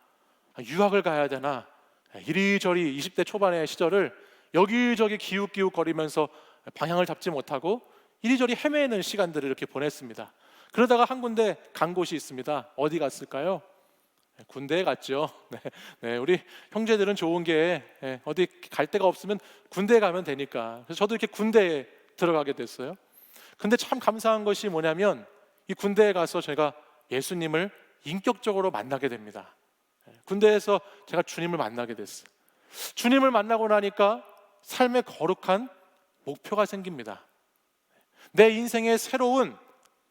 유학을 가야 되나? 이리저리 20대 초반의 시절을 여기저기 기웃기웃거리면서 방향을 잡지 못하고 이리저리 헤매는 시간들을 이렇게 보냈습니다. 그러다가 한 군데 간 곳이 있습니다. 어디 갔을까요? 군대에 갔죠. 우리 형제들은 좋은 게 어디 갈 데가 없으면 군대에 가면 되니까. 그래서 저도 이렇게 군대에 들어가게 됐어요. 근데 참 감사한 것이 뭐냐면 이 군대에 가서 제가 예수님을 인격적으로 만나게 됩니다. 군대에서 제가 주님을 만나게 됐어요. 주님을 만나고 나니까 삶의 거룩한 목표가 생깁니다. 내 인생의 새로운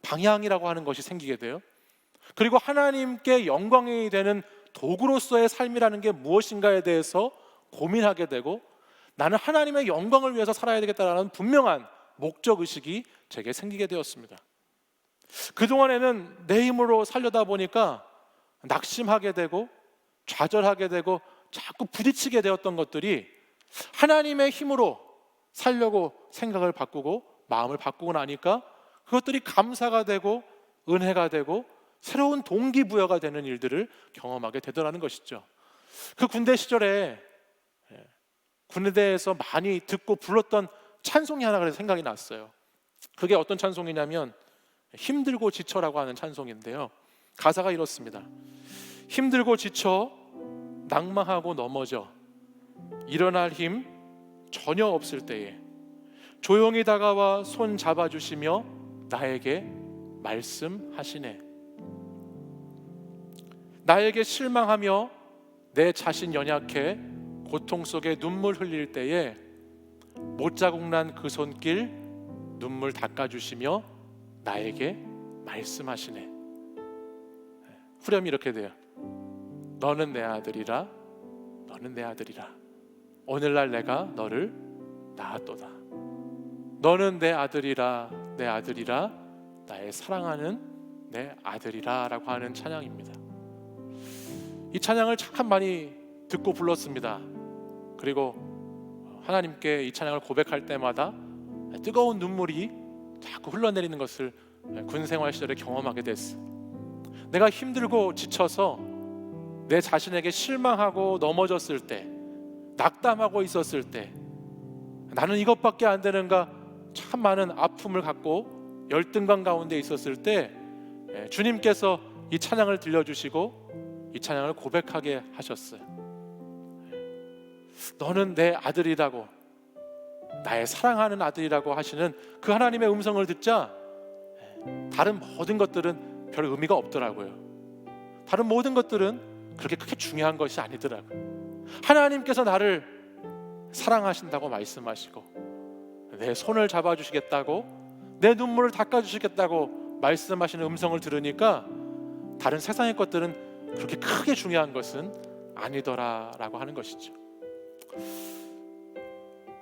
방향이라고 하는 것이 생기게 돼요. 그리고 하나님께 영광이 되는 도구로서의 삶이라는 게 무엇인가에 대해서 고민하게 되고 나는 하나님의 영광을 위해서 살아야 되겠다라는 분명한 목적의식이 제게 생기게 되었습니다. 그동안에는 내 힘으로 살려다 보니까 낙심하게 되고 좌절하게 되고 자꾸 부딪히게 되었던 것들이 하나님의 힘으로 살려고 생각을 바꾸고 마음을 바꾸고 나니까 그것들이 감사가 되고 은혜가 되고 새로운 동기부여가 되는 일들을 경험하게 되더라는 것이죠. 그 군대 시절에 군대에서 많이 듣고 불렀던 찬송이 하나 그래서 생각이 났어요. 그게 어떤 찬송이냐면 힘들고 지쳐라고 하는 찬송인데요. 가사가 이렇습니다. 힘들고 지쳐 낭망하고 넘어져 일어날 힘 전혀 없을 때에 조용히 다가와 손 잡아주시며 나에게 말씀하시네. 나에게 실망하며 내 자신 연약해 고통 속에 눈물 흘릴 때에 못자국 난 그 손길 눈물 닦아주시며 나에게 말씀하시네. 후렴이 이렇게 돼요. 너는 내 아들이라 너는 내 아들이라 오늘날 내가 너를 낳았도다. 너는 내 아들이라 내 아들이라 나의 사랑하는 내 아들이라 라고 하는 찬양입니다. 이 찬양을 참 많이 듣고 불렀습니다. 그리고 하나님께 이 찬양을 고백할 때마다 뜨거운 눈물이 자꾸 흘러내리는 것을 군 생활 시절에 경험하게 됐어. 내가 힘들고 지쳐서 내 자신에게 실망하고 넘어졌을 때, 낙담하고 있었을 때, 나는 이것밖에 안 되는가 참 많은 아픔을 갖고 열등감 가운데 있었을 때 주님께서 이 찬양을 들려주시고 이 찬양을 고백하게 하셨어요. 너는 내 아들이라고, 나의 사랑하는 아들이라고 하시는 그 하나님의 음성을 듣자 다른 모든 것들은 별 의미가 없더라고요. 다른 모든 것들은 그렇게 크게 중요한 것이 아니더라고요. 하나님께서 나를 사랑하신다고 말씀하시고 내 손을 잡아주시겠다고 내 눈물을 닦아주시겠다고 말씀하시는 음성을 들으니까 다른 세상의 것들은 그렇게 크게 중요한 것은 아니더라라고 하는 것이죠.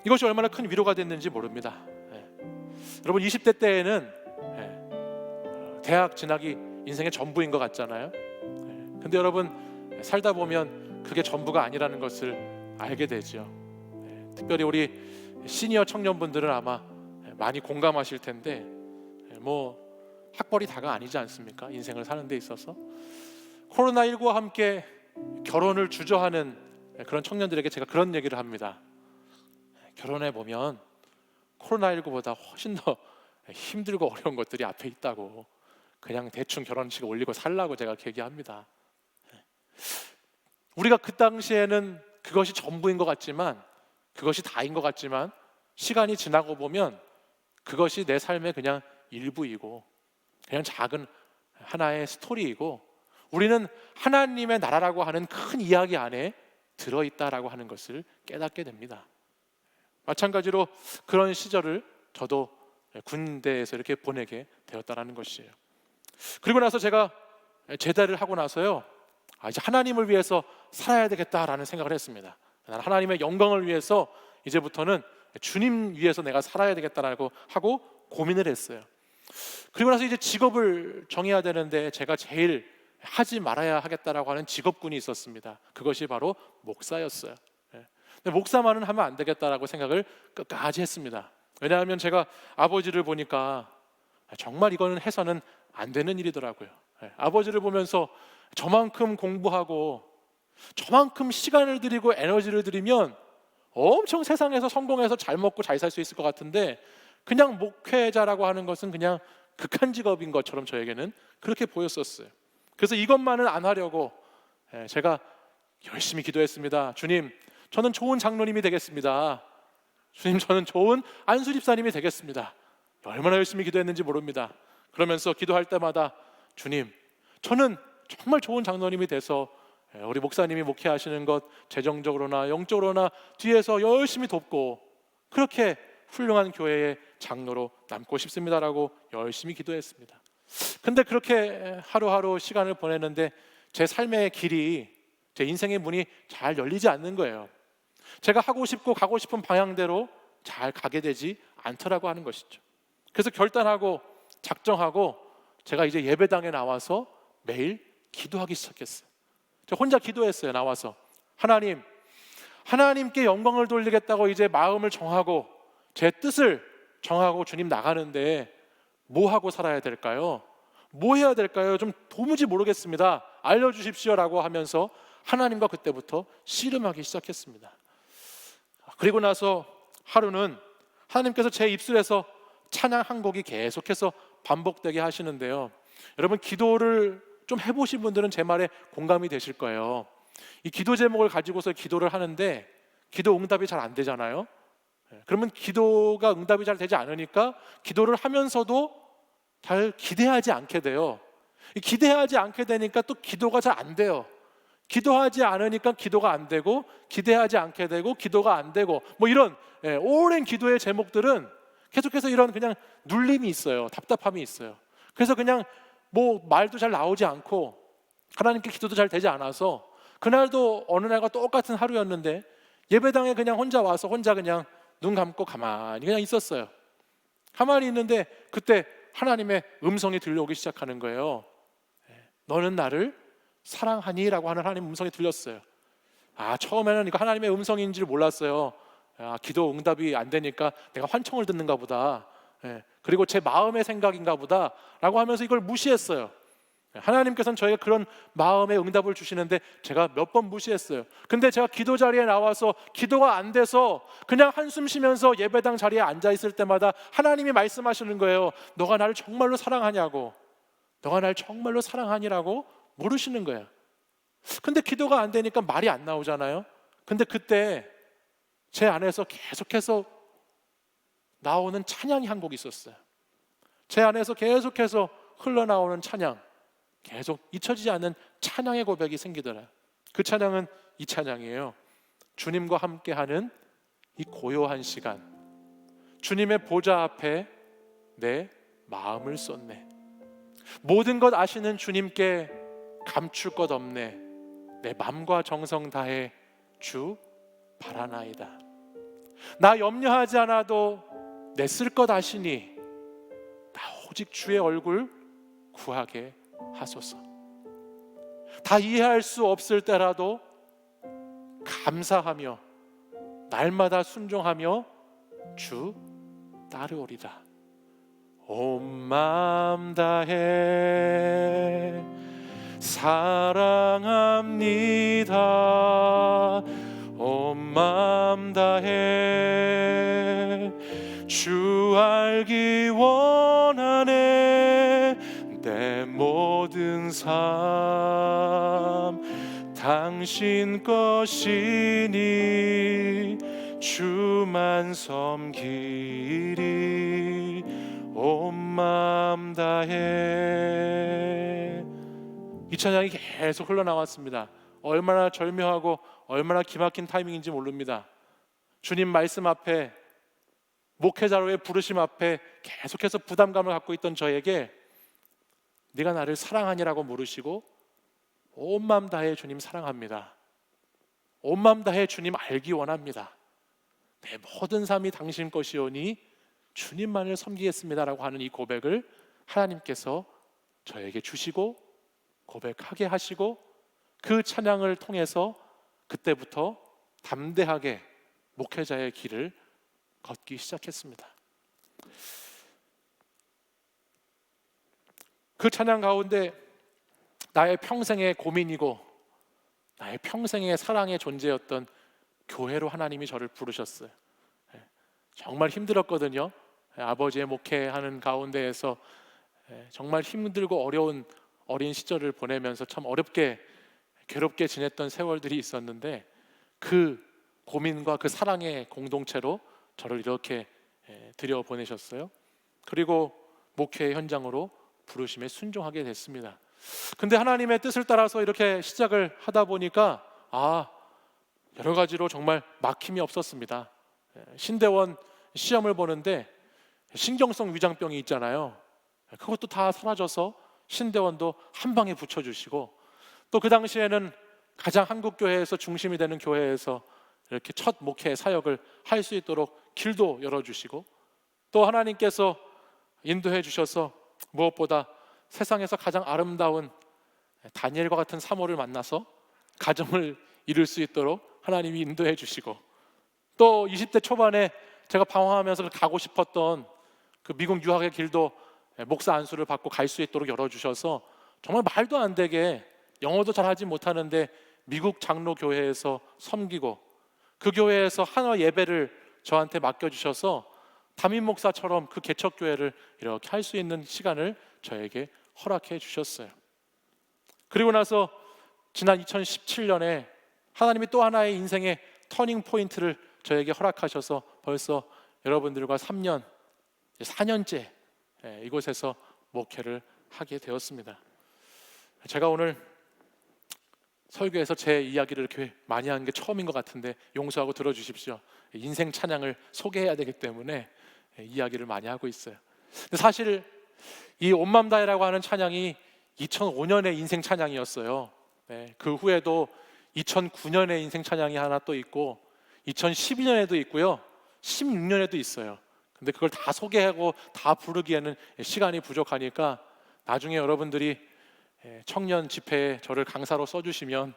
이것이 얼마나 큰 위로가 됐는지 모릅니다. 여러분 20대 때에는 대학 진학이 인생의 전부인 것 같잖아요. 근데 여러분 살다 보면 그게 전부가 아니라는 것을 알게 되죠. 특별히 우리 시니어 청년분들은 아마 많이 공감하실 텐데 뭐 학벌이 다가 아니지 않습니까? 인생을 사는 데 있어서 코로나19와 함께 결혼을 주저하는 그런 청년들에게 제가 그런 얘기를 합니다. 결혼해 보면 코로나19보다 훨씬 더 힘들고 어려운 것들이 앞에 있다고, 그냥 대충 결혼식 올리고 살라고 제가 얘기합니다. 우리가 그 당시에는 그것이 전부인 것 같지만, 그것이 다인 것 같지만 시간이 지나고 보면 그것이 내 삶의 그냥 일부이고 그냥 작은 하나의 스토리이고 우리는 하나님의 나라라고 하는 큰 이야기 안에 들어있다라고 하는 것을 깨닫게 됩니다. 마찬가지로 그런 시절을 저도 군대에서 이렇게 보내게 되었다라는 것이에요. 그리고 나서 제가 제대를 하고 나서요, 이제 하나님을 위해서 살아야 되겠다라는 생각을 했습니다. 나는 하나님의 영광을 위해서 이제부터는 주님 위해서 내가 살아야 되겠다라고 하고 고민을 했어요. 그리고 나서 이제 직업을 정해야 되는데 제가 제일 하지 말아야 하겠다라고 하는 직업군이 있었습니다. 그것이 바로 목사였어요. 근데 목사만은 하면 안 되겠다라고 생각을 끝까지 했습니다. 왜냐하면 제가 아버지를 보니까 정말 이거는 해서는 안 되는 일이더라고요. 아버지를 보면서 저만큼 공부하고 저만큼 시간을 들이고 에너지를 들이면 엄청 세상에서 성공해서 잘 먹고 잘 살 수 있을 것 같은데, 그냥 목회자라고 하는 것은 그냥 극한 직업인 것처럼 저에게는 그렇게 보였었어요. 그래서 이것만은 안 하려고 제가 열심히 기도했습니다. 주님, 저는 좋은 장로님이 되겠습니다. 주님, 저는 좋은 안수 집사님이 되겠습니다. 얼마나 열심히 기도했는지 모릅니다. 그러면서 기도할 때마다 주님, 저는 정말 좋은 장로님이 돼서 우리 목사님이 목회하시는 것 재정적으로나 영적으로나 뒤에서 열심히 돕고 그렇게 훌륭한 교회의 장로로 남고 싶습니다라고 열심히 기도했습니다. 근데 그렇게 하루하루 시간을 보내는데 제 삶의 길이, 제 인생의 문이 잘 열리지 않는 거예요. 제가 하고 싶고 가고 싶은 방향대로 잘 가게 되지 않더라고 하는 것이죠. 그래서 결단하고 작정하고 제가 이제 예배당에 나와서 매일 기도하기 시작했어요. 저 혼자 기도했어요. 나와서 하나님께 영광을 돌리겠다고 이제 마음을 정하고 제 뜻을 정하고 주님 나가는데 뭐 하고 살아야 될까요? 뭐 해야 될까요? 좀 도무지 모르겠습니다. 알려주십시오라고 하면서 하나님과 그때부터 씨름하기 시작했습니다. 그리고 나서 하루는 하나님께서 제 입술에서 찬양 한 곡이 계속해서 반복되게 하시는데요. 여러분, 기도를 좀 해보신 분들은 제 말에 공감이 되실 거예요. 이 기도 제목을 가지고서 기도를 하는데 기도 응답이 잘 안 되잖아요. 그러면 기도가 응답이 잘 되지 않으니까 기도를 하면서도 잘 기대하지 않게 돼요. 기대하지 않게 되니까 또 기도가 잘 안 돼요. 기도하지 않으니까 기도가 안 되고, 기대하지 않게 되고 기도가 안 되고, 뭐 이런 오랜 기도의 제목들은 계속해서 이런 그냥 눌림이 있어요. 답답함이 있어요. 그래서 그냥 뭐 말도 잘 나오지 않고 하나님께 기도도 잘 되지 않아서 그날도 어느 날과 똑같은 하루였는데 예배당에 그냥 혼자 와서 혼자 그냥 눈 감고 가만히 그냥 있었어요. 가만히 있는데 그때 하나님의 음성이 들려오기 시작하는 거예요. 너는 나를 사랑하니? 라고 하는 하나님 음성이 들렸어요. 처음에는 이거 하나님의 음성인지를 몰랐어요. 기도 응답이 안 되니까 내가 환청을 듣는가 보다, 그리고 제 마음의 생각인가 보다 라고 하면서 이걸 무시했어요. 하나님께서는 저에게 그런 마음의 응답을 주시는데 제가 몇 번 무시했어요. 근데 제가 기도 자리에 나와서 기도가 안 돼서 그냥 한숨 쉬면서 예배당 자리에 앉아 있을 때마다 하나님이 말씀하시는 거예요. 너가 나를 정말로 사랑하냐고, 너가 나를 정말로 사랑하니라고 물으시는 거예요. 근데 기도가 안 되니까 말이 안 나오잖아요. 근데 그때 제 안에서 계속해서 나오는 찬양이 한 곡 있었어요. 제 안에서 계속해서 흘러나오는 찬양, 계속 잊혀지지 않는 찬양의 고백이 생기더라고요. 그 찬양은 이 찬양이에요. 주님과 함께하는 이 고요한 시간, 주님의 보좌 앞에 내 마음을 쏟네. 모든 것 아시는 주님께 감출 것 없네. 내 맘과 정성 다해 주 바라나이다. 나 염려하지 않아도 내 쓸 것 아시니 나 오직 주의 얼굴 구하게 하소서. 다 이해할 수 없을 때라도 감사하며 날마다 순종하며 주 따르오리다. 온 마음 다해 사랑합니다. 온 마음 다해 주 알기 원하네. 내 모든 삶 당신 것이니 주만 섬기리. 온 마음 다해. 이 찬양이 계속 흘러나왔습니다. 얼마나 절묘하고 얼마나 기막힌 타이밍인지 모릅니다. 주님 말씀 앞에, 목회자로의 부르심 앞에 계속해서 부담감을 갖고 있던 저에게 네가 나를 사랑하니라고 물으시고 온 마음 다해 주님 사랑합니다. 온 마음 다해 주님 알기 원합니다. 내 모든 삶이 당신 것이오니 주님만을 섬기겠습니다라고 하는 이 고백을 하나님께서 저에게 주시고 고백하게 하시고 그 찬양을 통해서 그때부터 담대하게 목회자의 길을 걷기 시작했습니다. 그 찬양 가운데 나의 평생의 고민이고 나의 평생의 사랑의 존재였던 교회로 하나님이 저를 부르셨어요. 정말 힘들었거든요. 아버지의 목회하는 가운데에서 정말 힘들고 어려운 어린 시절을 보내면서 참 어렵게 괴롭게 지냈던 세월들이 있었는데 그 고민과 그 사랑의 공동체로 저를 이렇게 들여보내셨어요. 그리고 목회 현장으로 부르심에 순종하게 됐습니다. 근데 하나님의 뜻을 따라서 이렇게 시작을 하다 보니까 여러 가지로 정말 막힘이 없었습니다. 신대원 시험을 보는데 신경성 위장병이 있잖아요. 그것도 다 사라져서 신대원도 한 방에 붙여주시고, 또 그 당시에는 가장 한국교회에서 중심이 되는 교회에서 이렇게 첫 목회 사역을 할 수 있도록 길도 열어주시고, 또 하나님께서 인도해 주셔서 무엇보다 세상에서 가장 아름다운 다니엘과 같은 사모를 만나서 가정을 이룰 수 있도록 하나님이 인도해 주시고, 또 20대 초반에 제가 방황하면서 가고 싶었던 그 미국 유학의 길도 목사 안수를 받고 갈 수 있도록 열어주셔서 정말 말도 안 되게 영어도 잘하지 못하는데 미국 장로교회에서 섬기고, 그 교회에서 한화 예배를 저한테 맡겨주셔서 담임 목사처럼 그 개척교회를 이렇게 할 수 있는 시간을 저에게 허락해 주셨어요. 그리고 나서 지난 2017년에 하나님이 또 하나의 인생의 터닝 포인트를 저에게 허락하셔서 벌써 여러분들과 4년째 이곳에서 목회를 하게 되었습니다. 제가 오늘 설교에서 제 이야기를 이렇게 많이 하는 게 처음인 것 같은데 용서하고 들어주십시오. 인생 찬양을 소개해야 되기 때문에 이야기를 많이 하고 있어요. 근데 사실 이 온맘 다해라고 하는 찬양이 2005년의 인생 찬양이었어요. 그 후에도 2009년에 인생 찬양이 하나 또 있고 2012년에도 있고요, 16년에도 있어요. 근데 그걸 다 소개하고 다 부르기에는 시간이 부족하니까 나중에 여러분들이 청년 집회에 저를 강사로 써주시면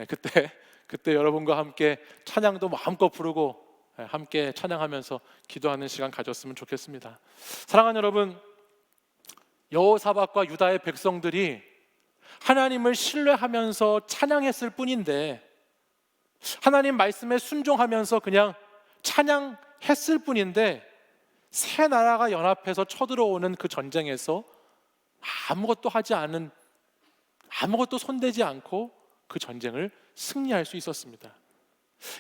그때 여러분과 함께 찬양도 마음껏 부르고 함께 찬양하면서 기도하는 시간 가졌으면 좋겠습니다. 사랑하는 여러분, 여호사밧과 유다의 백성들이 하나님을 신뢰하면서 찬양했을 뿐인데, 하나님 말씀에 순종하면서 그냥 찬양했을 뿐인데, 새 나라가 연합해서 쳐들어오는 그 전쟁에서 아무것도 하지 않은, 아무것도 손대지 않고 그 전쟁을 승리할 수 있었습니다.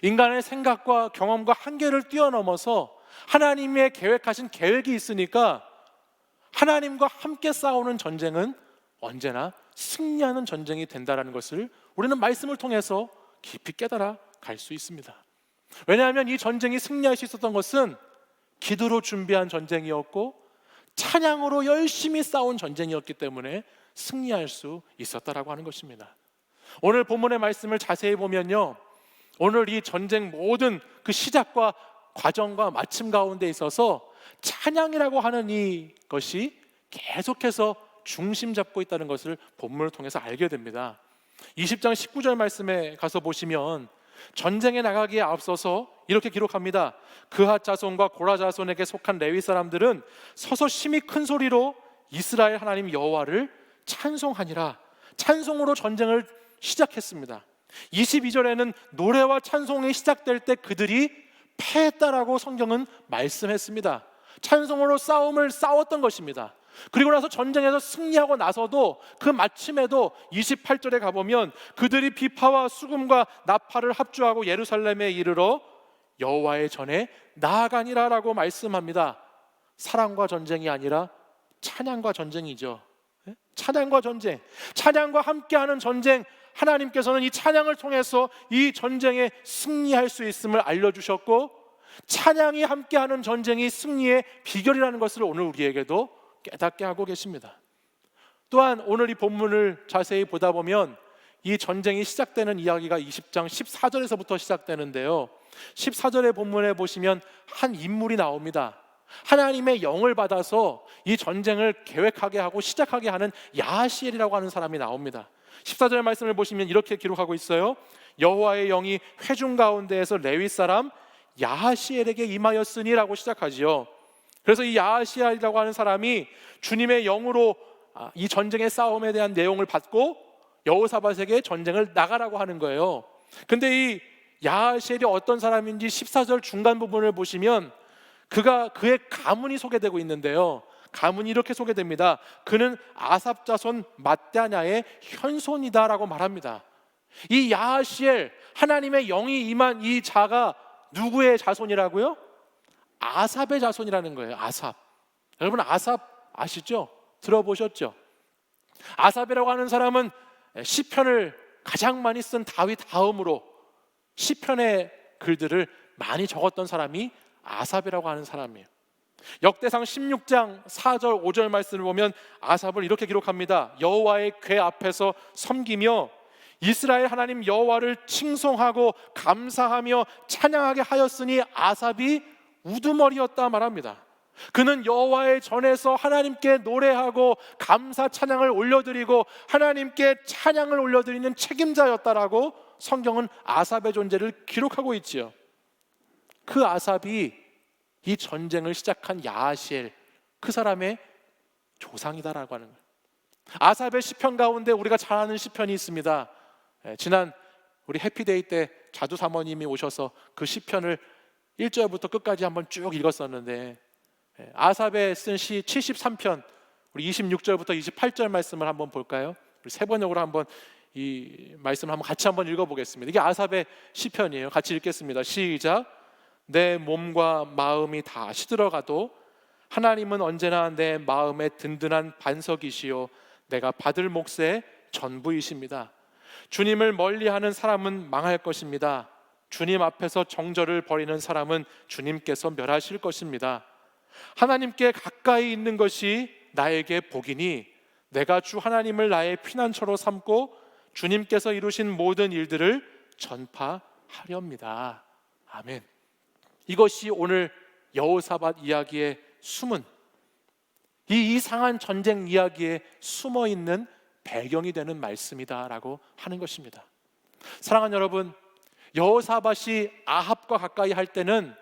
인간의 생각과 경험과 한계를 뛰어넘어서 하나님의 계획하신 계획이 있으니까 하나님과 함께 싸우는 전쟁은 언제나 승리하는 전쟁이 된다는 것을 우리는 말씀을 통해서 깊이 깨달아 갈 수 있습니다. 왜냐하면 이 전쟁이 승리할 수 있었던 것은 기도로 준비한 전쟁이었고 찬양으로 열심히 싸운 전쟁이었기 때문에 승리할 수 있었다라고 하는 것입니다. 오늘 본문의 말씀을 자세히 보면요, 오늘 이 전쟁 모든 그 시작과 과정과 마침 가운데 있어서 찬양이라고 하는 이것이 계속해서 중심 잡고 있다는 것을 본문을 통해서 알게 됩니다. 20장 19절 말씀에 가서 보시면 전쟁에 나가기에 앞서서 이렇게 기록합니다. 그핫 자손과 고라 자손에게 속한 레위 사람들은 서서 심히 큰 소리로 이스라엘 하나님 여호와를 찬송하니라. 찬송으로 전쟁을 시작했습니다. 22절에는 노래와 찬송이 시작될 때 그들이 패했다라고 성경은 말씀했습니다. 찬송으로 싸움을 싸웠던 것입니다. 그리고 나서 전쟁에서 승리하고 나서도 그 마침에도 28절에 가보면 그들이 비파와 수금과 나팔을 합주하고 예루살렘에 이르러 여호와의 전에 나아가니라라고 말씀합니다. 사랑과 전쟁이 아니라 찬양과 전쟁이죠. 찬양과 전쟁, 찬양과 함께하는 전쟁. 하나님께서는 이 찬양을 통해서 이 전쟁에 승리할 수 있음을 알려주셨고, 찬양이 함께하는 전쟁이 승리의 비결이라는 것을 오늘 우리에게도 깨닫게 하고 계십니다. 또한 오늘 이 본문을 자세히 보다 보면 이 전쟁이 시작되는 이야기가 20장 14절에서부터 시작되는데요, 14절의 본문에 보시면 한 인물이 나옵니다. 하나님의 영을 받아서 이 전쟁을 계획하게 하고 시작하게 하는 야하시엘이라고 하는 사람이 나옵니다. 14절 말씀을 보시면 이렇게 기록하고 있어요. 여호와의 영이 회중 가운데에서 레위 사람 야하시엘에게 임하였으니라고 시작하지요. 그래서 이 야하시엘이라고 하는 사람이 주님의 영으로 이 전쟁의 싸움에 대한 내용을 받고 여호사밧에게 전쟁을 나가라고 하는 거예요. 근데 이 야하시엘이 어떤 사람인지 14절 중간 부분을 보시면 그의 가문이 소개되고 있는데요. 가문이 이렇게 소개됩니다. 그는 아삽 자손 맏다냐의 현손이다라고 말합니다. 이 야하시엘, 하나님의 영이 임한 이 자가 누구의 자손이라고요? 아삽의 자손이라는 거예요. 아삽. 여러분 아삽 아시죠? 들어보셨죠? 아삽이라고 하는 사람은 시편을 가장 많이 쓴 다윗 다음으로 시편의 글들을 많이 적었던 사람이 아삽이라고 하는 사람이에요. 역대상 16장 4절 5절 말씀을 보면 아삽을 이렇게 기록합니다. 여호와의 궤 앞에서 섬기며 이스라엘 하나님 여호와를 칭송하고 감사하며 찬양하게 하였으니 아삽이 우두머리였다 말합니다. 그는 여호와의 전에서 하나님께 노래하고 감사 찬양을 올려드리고 하나님께 찬양을 올려드리는 책임자였다라고 성경은 아삽의 존재를 기록하고 있지요. 그 아삽이 이 전쟁을 시작한 야하시엘, 그 사람의 조상이다라고 하는 거예요. 아삽의 시편 가운데 우리가 잘 아는 시편이 있습니다. 지난 우리 해피데이 때 자두 사모님이 오셔서 그 시편을 1절부터 끝까지 한번 쭉 읽었었는데, 아삽의 쓴 시 73편 우리 26절부터 28절 말씀을 한번 볼까요? 우리 세 번역으로 한번 이 말씀을 한번 같이 한번 읽어보겠습니다. 이게 아삽의 시편이에요. 같이 읽겠습니다. 시작. 내 몸과 마음이 다 시들어가도 하나님은 언제나 내 마음의 든든한 반석이시요 내가 받을 몫의 전부이십니다. 주님을 멀리하는 사람은 망할 것입니다. 주님 앞에서 정절을 벌이는 사람은 주님께서 멸하실 것입니다. 하나님께 가까이 있는 것이 나에게 복이니 내가 주 하나님을 나의 피난처로 삼고 주님께서 이루신 모든 일들을 전파하렵니다. 아멘. 이것이 오늘 여호사밧 이야기의 숨은, 이 이상한 전쟁 이야기에 숨어있는 배경이 되는 말씀이다라고 하는 것입니다. 사랑하는 여러분, 여호사밧이 아합과 가까이 할 때는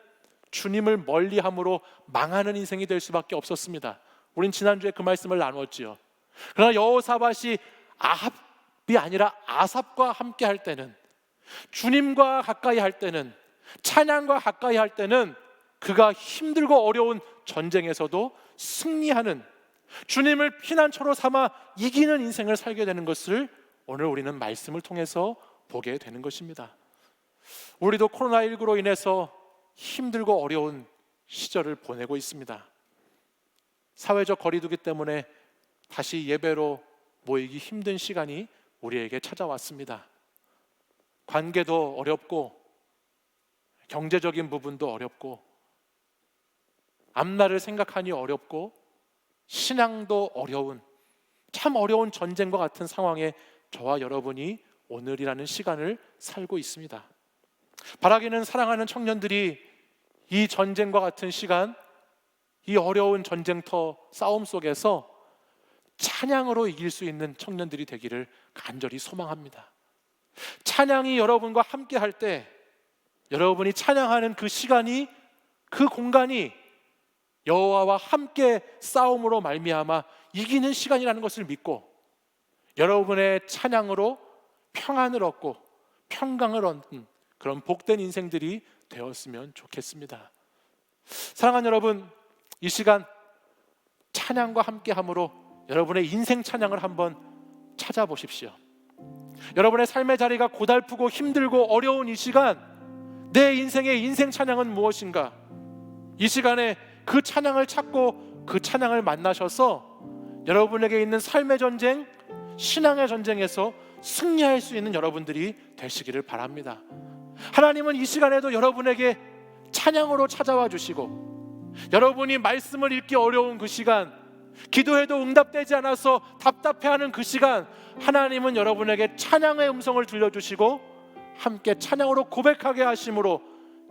주님을 멀리함으로 망하는 인생이 될 수밖에 없었습니다. 우린 지난주에 그 말씀을 나누었지요. 그러나 여호사밧이 아합이 아니라 아삽과 함께 할 때는, 주님과 가까이 할 때는, 찬양과 가까이 할 때는 그가 힘들고 어려운 전쟁에서도 승리하는, 주님을 피난처로 삼아 이기는 인생을 살게 되는 것을 오늘 우리는 말씀을 통해서 보게 되는 것입니다. 우리도 코로나19로 인해서 힘들고 어려운 시절을 보내고 있습니다. 사회적 거리두기 때문에 다시 예배로 모이기 힘든 시간이 우리에게 찾아왔습니다. 관계도 어렵고 경제적인 부분도 어렵고 앞날을 생각하니 어렵고 신앙도 어려운, 참 어려운 전쟁과 같은 상황에 저와 여러분이 오늘이라는 시간을 살고 있습니다. 바라기는 사랑하는 청년들이 이 전쟁과 같은 시간, 이 어려운 전쟁터 싸움 속에서 찬양으로 이길 수 있는 청년들이 되기를 간절히 소망합니다. 찬양이 여러분과 함께 할 때, 여러분이 찬양하는 그 시간이, 그 공간이 여호와와 함께 싸움으로 말미암아 이기는 시간이라는 것을 믿고 여러분의 찬양으로 평안을 얻고 평강을 얻는 그런 복된 인생들이 되었으면 좋겠습니다. 사랑하는 여러분, 이 시간 찬양과 함께함으로 여러분의 인생 찬양을 한번 찾아보십시오. 여러분의 삶의 자리가 고달프고 힘들고 어려운 이 시간, 내 인생의 인생 찬양은 무엇인가? 이 시간에 그 찬양을 찾고 그 찬양을 만나셔서 여러분에게 있는 삶의 전쟁, 신앙의 전쟁에서 승리할 수 있는 여러분들이 되시기를 바랍니다. 하나님은 이 시간에도 여러분에게 찬양으로 찾아와 주시고, 여러분이 말씀을 읽기 어려운 그 시간, 기도해도 응답되지 않아서 답답해하는 그 시간, 하나님은 여러분에게 찬양의 음성을 들려주시고 함께 찬양으로 고백하게 하심으로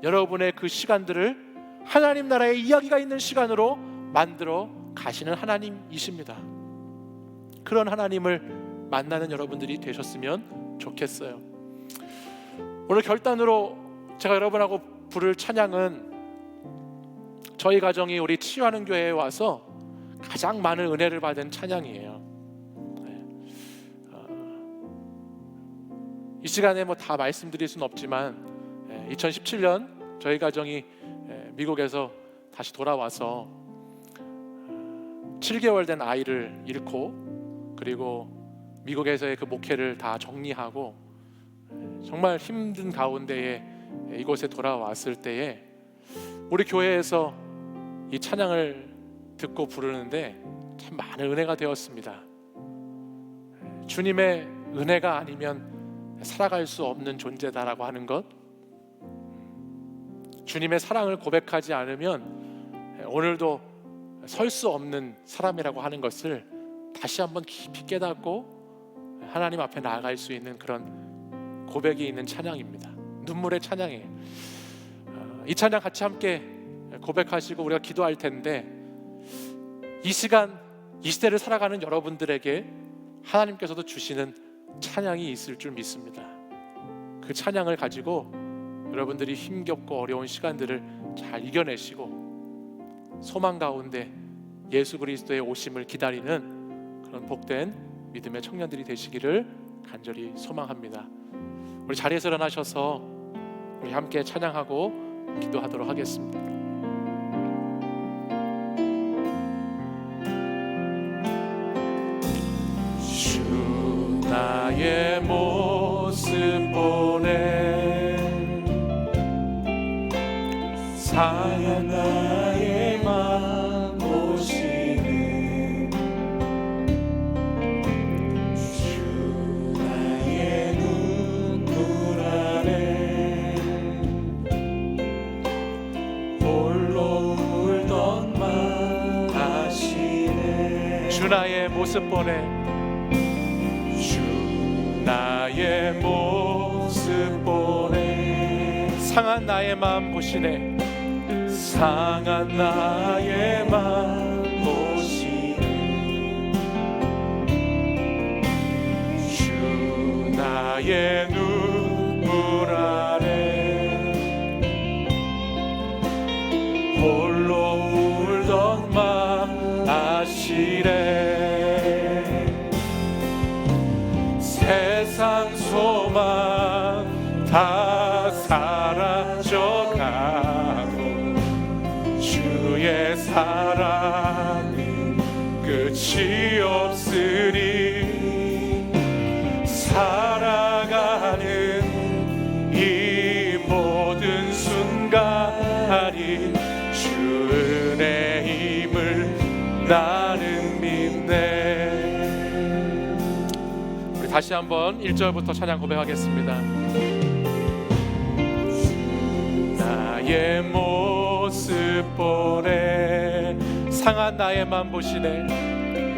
여러분의 그 시간들을 하나님 나라의 이야기가 있는 시간으로 만들어 가시는 하나님이십니다. 그런 하나님을 만나는 여러분들이 되셨으면 좋겠어요. 오늘 결단으로 제가 여러분하고 부를 찬양은 저희 가정이 우리 치유하는 교회에 와서 가장 많은 은혜를 받은 찬양이에요. 이 시간에 뭐 다 말씀드릴 수는 없지만 2017년 저희 가정이 미국에서 다시 돌아와서 7개월 된 아이를 잃고 그리고 미국에서의 그 목회를 다 정리하고 정말 힘든 가운데에 이곳에 돌아왔을 때에 우리 교회에서 이 찬양을 듣고 부르는데 참 많은 은혜가 되었습니다. 주님의 은혜가 아니면 살아갈 수 없는 존재다라고 하는 것, 주님의 사랑을 고백하지 않으면 오늘도 설 수 없는 사람이라고 하는 것을 다시 한번 깊이 깨닫고 하나님 앞에 나아갈 수 있는 그런 고백이 있는 찬양입니다. 눈물의 찬양이에요. 이 찬양 같이 함께 고백하시고 우리가 기도할 텐데, 이 시간 이 시대를 살아가는 여러분들에게 하나님께서도 주시는 찬양이 있을 줄 믿습니다. 그 찬양을 가지고 여러분들이 힘겹고 어려운 시간들을 잘 이겨내시고 소망 가운데 예수 그리스도의 오심을 기다리는 그런 복된 믿음의 청년들이 되시기를 간절히 소망합니다. 우리 자리에서 일어나셔서 우리 함께 찬양하고 기도하도록 하겠습니다. 주 나의 모습 보내 상한 나의 맘 보시네 주 나의 눈물 안에 홀로 울던 맘 아시네 주 나의 모습 보내 주 나의 모습 보내 상한 나의 맘 보시네 상한 나의 맘 보시네 주 나의 눈물 아래 홀로 울던 맘 아시네 세상 소망 다 사라져가고 주의 사랑은 끝이 없으니 살아가는 이 모든 순간이 주 은혜임을 나는 믿네. 우리 다시 한번 1절부터 찬양 고백하겠습니다. 나의 모습 보내 상한 나의 맘 보시네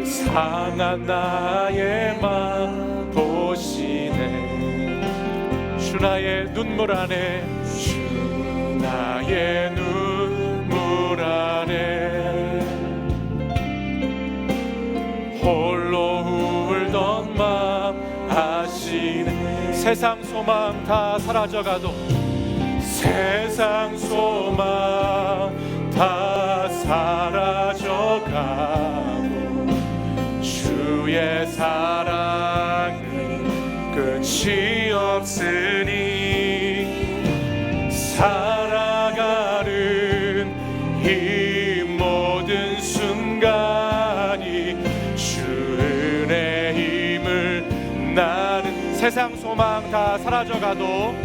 상한 나의 맘 보시네 주 나의 눈물 안에 주 나의 눈물 안에 홀로 울던 맘 아시네 세상 소망 다 사라져가도 세상 소망 다 사라져가고 주의 사랑은 끝이 없으니 살아가는 이 모든 순간이 주 은혜임을 나는 세상 소망 다 사라져가도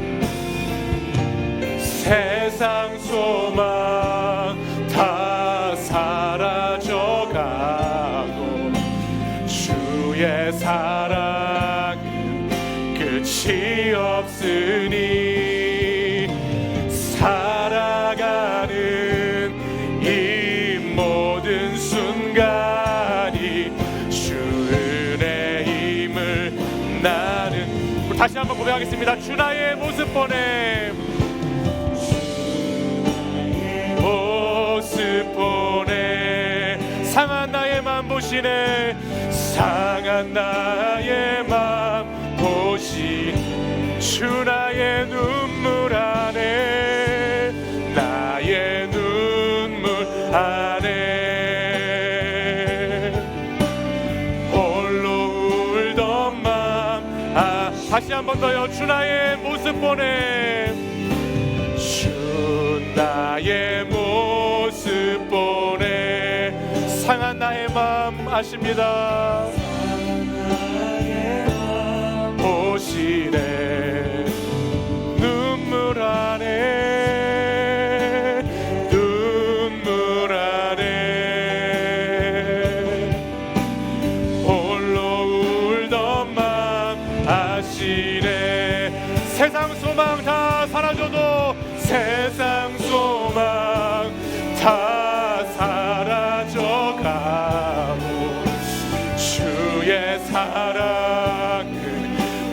세상 소망 다 사라져가고 주의 사랑은 끝이 없으니 살아가는 이 모든 순간이 주 은혜임을 나는 다시 한번 고백하겠습니다. 주 나의 모습 보내 모습 보내 상한 나의 맘 보시네 상한 나의 맘 보시네 주 나의 눈물 안에 안에 홀로 울던 맘 다시 한 번 더요. 주 나의 모습 보내 주 나의 모습 보내 상한 나의 마음 아십니다. 보시네 눈물 안에 눈물 안에 홀로 울던 맘 아시네. 세상 소망 다 사라져도 세상 소망 다 사라져가고 주의 사랑은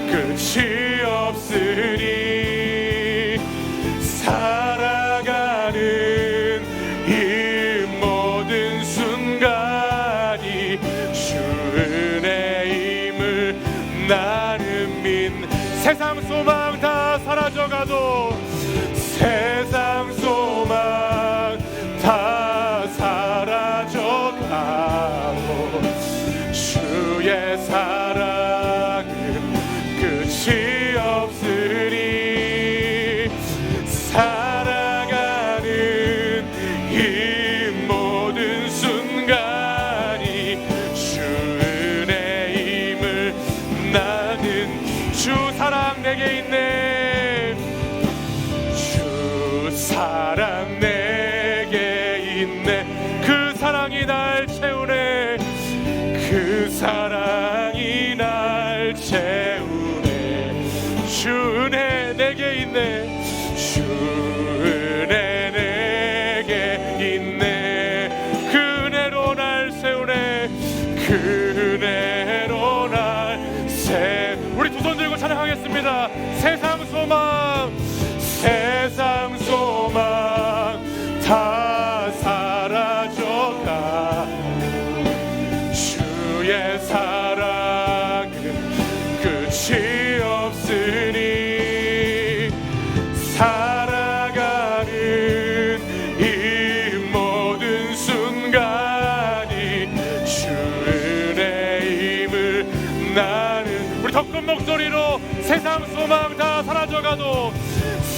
끝이 없으니 살아가는 이 모든 순간이 주 은혜임을 나는 믿. 세상 소망 다 사라져가도 세상 소망 다 사라져가고 주의 사랑은 끝이 없으니 살아가는 이 모든 순간이 주 은혜임을 나는. 주 사랑 내게 있네. 주 사랑 내게 있네. 그 사랑이 날 채우네. 그 사랑이 날 채우네. 주 은혜 내게 있네. 주 은혜 내게 있네. 그 은혜로 날 세우네. 그 은혜로 날 세. 우리 두 손 들고 찬양하겠습니다. 세상 소망 세상 소망 다 사라져가 주의 사랑은 끝이 없으니 살아가는 이 모든 순간이 주 은혜임을 나는. 우리 더 큰 목소리로 세상 소망 다 사라져가도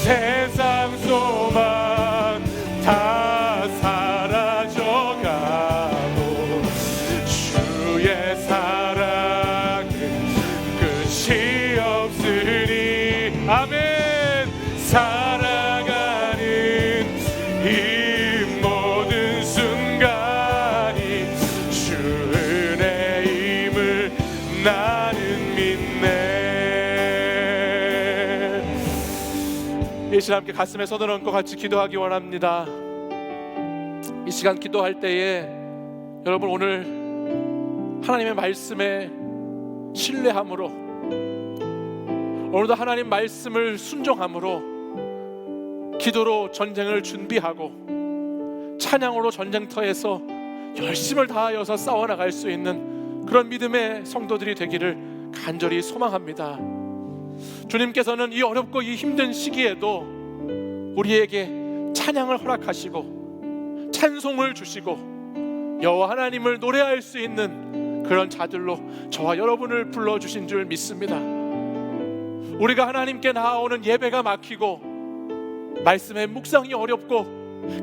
세상 소망 다 사라져가고 주의 사랑은 끝이 없으니 아멘. 살아가는 이 모든 순간이 주 은혜임을 나는 믿네. 이 시간 함께 가슴에 손을 얹고 같이 기도하기 원합니다. 이 시간 기도할 때에 여러분 오늘 하나님의 말씀에 신뢰함으로 오늘도 하나님 말씀을 순종함으로 기도로 전쟁을 준비하고 찬양으로 전쟁터에서 열심을 다하여서 싸워나갈 수 있는 그런 믿음의 성도들이 되기를 간절히 소망합니다. 주님께서는 이 어렵고 이 힘든 시기에도 우리에게 찬양을 허락하시고 찬송을 주시고 여호와 하나님을 노래할 수 있는 그런 자들로 저와 여러분을 불러주신 줄 믿습니다. 우리가 하나님께 나아오는 예배가 막히고 말씀의 묵상이 어렵고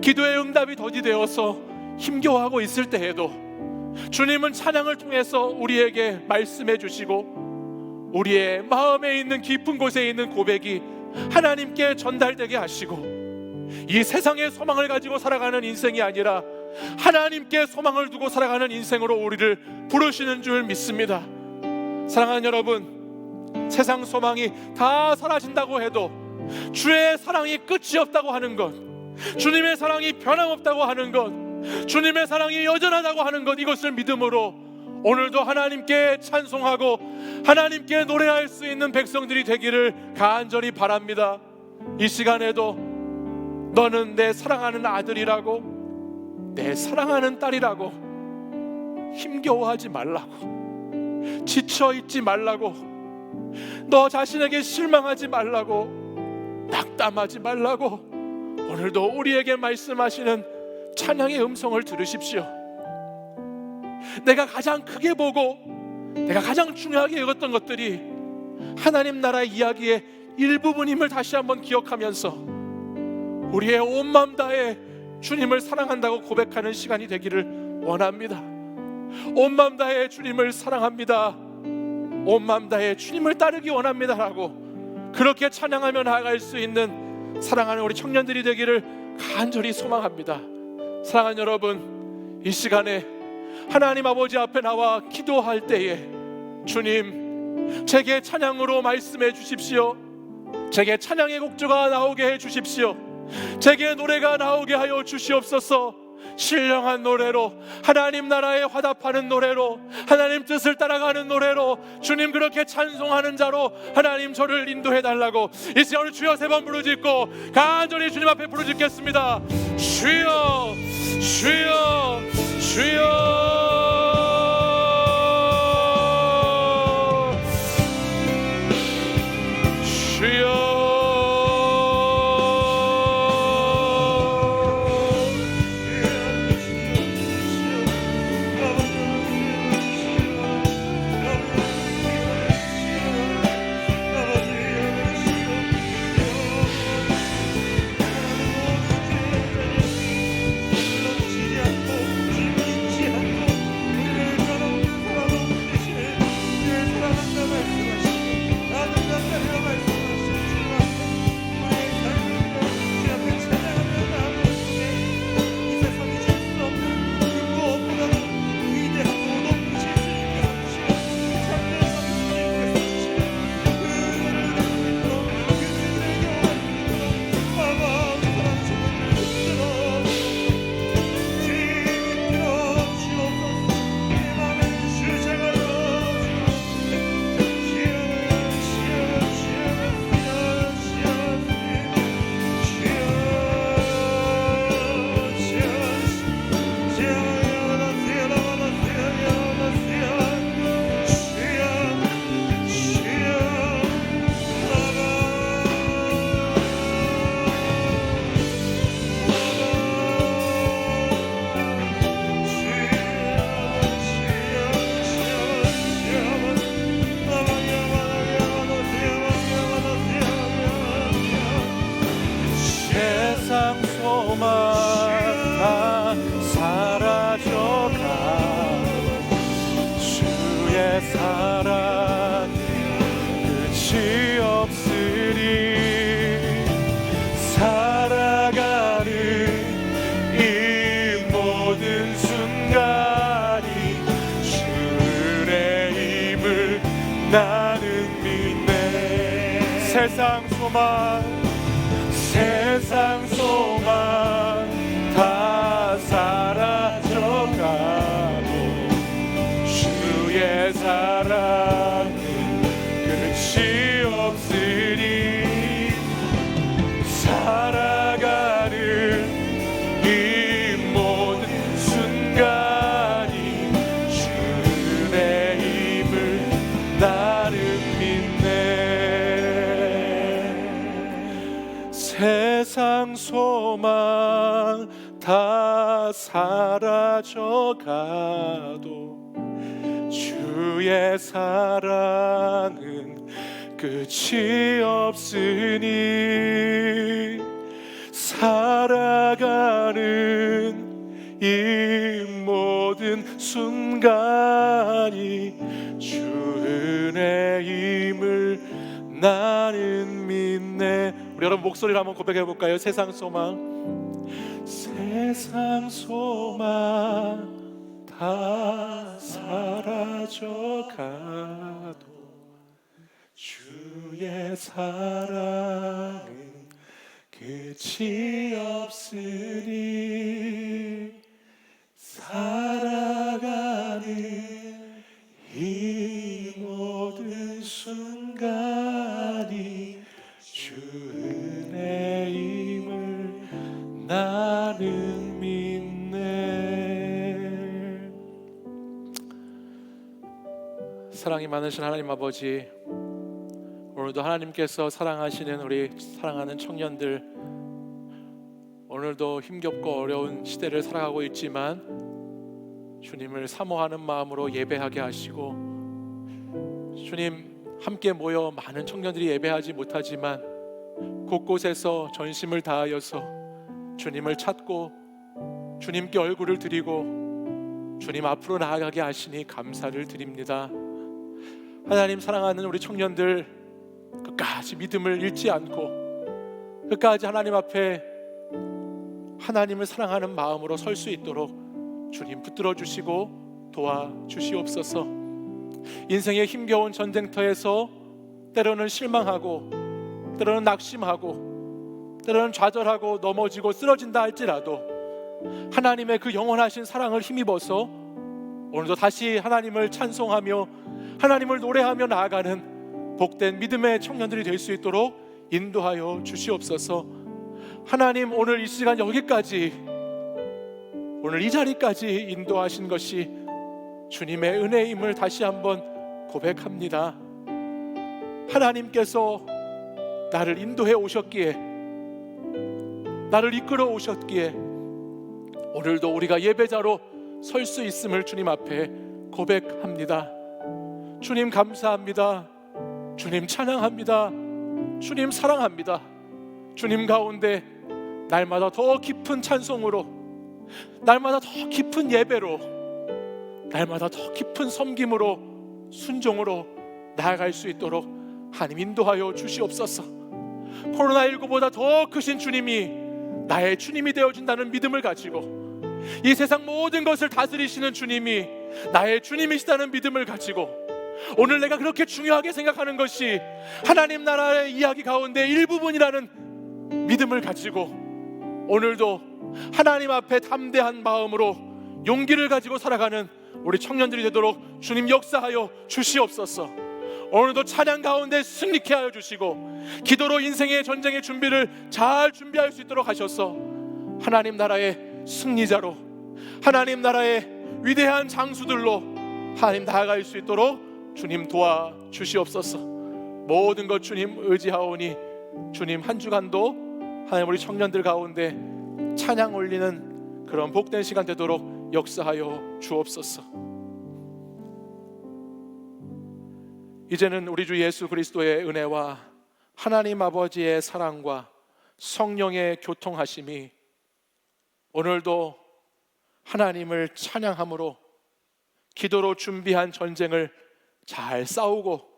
기도의 응답이 더디되어서 힘겨워하고 있을 때에도 주님은 찬양을 통해서 우리에게 말씀해 주시고 우리의 마음에 있는 깊은 곳에 있는 고백이 하나님께 전달되게 하시고 이 세상의 소망을 가지고 살아가는 인생이 아니라 하나님께 소망을 두고 살아가는 인생으로 우리를 부르시는 줄 믿습니다. 사랑하는 여러분, 세상 소망이 다 사라진다고 해도 주의 사랑이 끝이 없다고 하는 것, 주님의 사랑이 변함없다고 하는 것, 주님의 사랑이 여전하다고 하는 것, 이것을 믿음으로 오늘도 하나님께 찬송하고 하나님께 노래할 수 있는 백성들이 되기를 간절히 바랍니다. 이 시간에도 너는 내 사랑하는 아들이라고, 내 사랑하는 딸이라고 힘겨워하지 말라고, 지쳐있지 말라고, 너 자신에게 실망하지 말라고, 낙담하지 말라고 오늘도 우리에게 말씀하시는 찬양의 음성을 들으십시오. 내가 가장 크게 보고 내가 가장 중요하게 여겼던 것들이 하나님 나라의 이야기의 일부분임을 다시 한번 기억하면서 우리의 온 마음 다해 주님을 사랑한다고 고백하는 시간이 되기를 원합니다. 온 마음 다해 주님을 사랑합니다, 온 마음 다해 주님을 따르기 원합니다 라고 그렇게 찬양하며 나아갈 수 있는 사랑하는 우리 청년들이 되기를 간절히 소망합니다. 사랑하는 여러분, 이 시간에 하나님 아버지 앞에 나와 기도할 때에 주님, 제게 찬양으로 말씀해 주십시오. 제게 찬양의 곡조가 나오게 해 주십시오. 제게 노래가 나오게 하여 주시옵소서. 신령한 노래로, 하나님 나라에 화답하는 노래로, 하나님 뜻을 따라가는 노래로, 주님 그렇게 찬송하는 자로 하나님 저를 인도해 달라고 이 시간 우리 주여 3번 부르짖고 간절히 주님 앞에 부르짖겠습니다. 주여, 주여, 주여. 주여. 세상 소망 다 사라져가고 주의 사랑은 끝이 없으니 살아가는 이 모든 순간이 주의 힘을 나는 믿네. 세상 소망 다 사라져가도 주의 사랑은 끝이 없으니 살아가는 이 모든 순간이 주 은혜 힘을 나는 믿네. 우리 여러분 목소리를 한번 고백해 볼까요? 세상 소망, 세상 소망 다 사라져가도 주의 사랑은 끝이 없으니 살아가는 이 모든 순간이 주 은혜 힘을 나는 믿네. 사랑이 많으신 하나님 아버지, 오늘도 하나님께서 사랑하시는 우리 사랑하는 청년들, 오늘도 힘겹고 어려운 시대를 살아가고 있지만 주님을 사모하는 마음으로 예배하게 하시고, 주님 함께 모여 많은 청년들이 예배하지 못하지만 곳곳에서 전심을 다하여서 주님을 찾고 주님께 얼굴을 드리고 주님 앞으로 나아가게 하시니 감사를 드립니다. 하나님 사랑하는 우리 청년들, 끝까지 믿음을 잃지 않고 끝까지 하나님 앞에 하나님을 사랑하는 마음으로 설 수 있도록 주님 붙들어 주시고 도와주시옵소서. 인생의 힘겨운 전쟁터에서 때로는 실망하고 때로는 낙심하고 때로는 좌절하고 넘어지고 쓰러진다 할지라도 하나님의 그 영원하신 사랑을 힘입어서 오늘도 다시 하나님을 찬송하며 하나님을 노래하며 나아가는 복된 믿음의 청년들이 될 수 있도록 인도하여 주시옵소서. 하나님, 오늘 이 시간 여기까지, 오늘 이 자리까지 인도하신 것이 주님의 은혜임을 다시 한번 고백합니다. 하나님께서 나를 인도해 오셨기에, 나를 이끌어 오셨기에 오늘도 우리가 예배자로 설 수 있음을 주님 앞에 고백합니다. 주님 감사합니다. 주님 찬양합니다. 주님 사랑합니다. 주님 가운데 날마다 더 깊은 찬송으로, 날마다 더 깊은 예배로, 날마다 더 깊은 섬김으로, 순종으로 나아갈 수 있도록 하나님 인도하여 주시옵소서. 코로나19보다 더 크신 주님이 나의 주님이 되어준다는 믿음을 가지고, 이 세상 모든 것을 다스리시는 주님이 나의 주님이시다는 믿음을 가지고, 오늘 내가 그렇게 중요하게 생각하는 것이 하나님 나라의 이야기 가운데 일부분이라는 믿음을 가지고 오늘도 하나님 앞에 담대한 마음으로 용기를 가지고 살아가는 우리 청년들이 되도록 주님 역사하여 주시옵소서. 오늘도 찬양 가운데 승리케 하여 주시고 기도로 인생의 전쟁의 준비를 잘 준비할 수 있도록 하셔서 하나님 나라의 승리자로, 하나님 나라의 위대한 장수들로 하나님 나아갈 수 있도록 주님 도와주시옵소서. 모든 것 주님 의지하오니 주님 한 주간도 하나님 우리 청년들 가운데 찬양 올리는 그런 복된 시간 되도록 역사하여 주옵소서. 이제는 우리 주 예수 그리스도의 은혜와 하나님 아버지의 사랑과 성령의 교통하심이 오늘도 하나님을 찬양함으로 기도로 준비한 전쟁을 잘 싸우고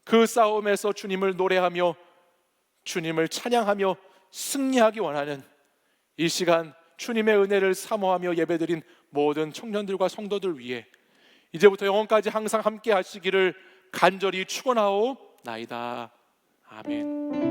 그 싸움에서 주님을 노래하며 주님을 찬양하며 승리하기 원하는 이 시간 주님의 은혜를 사모하며 예배드린 모든 청년들과 성도들 위해 이제부터 영원까지 항상 함께 하시기를 간절히 축원하옵나이다. 아멘.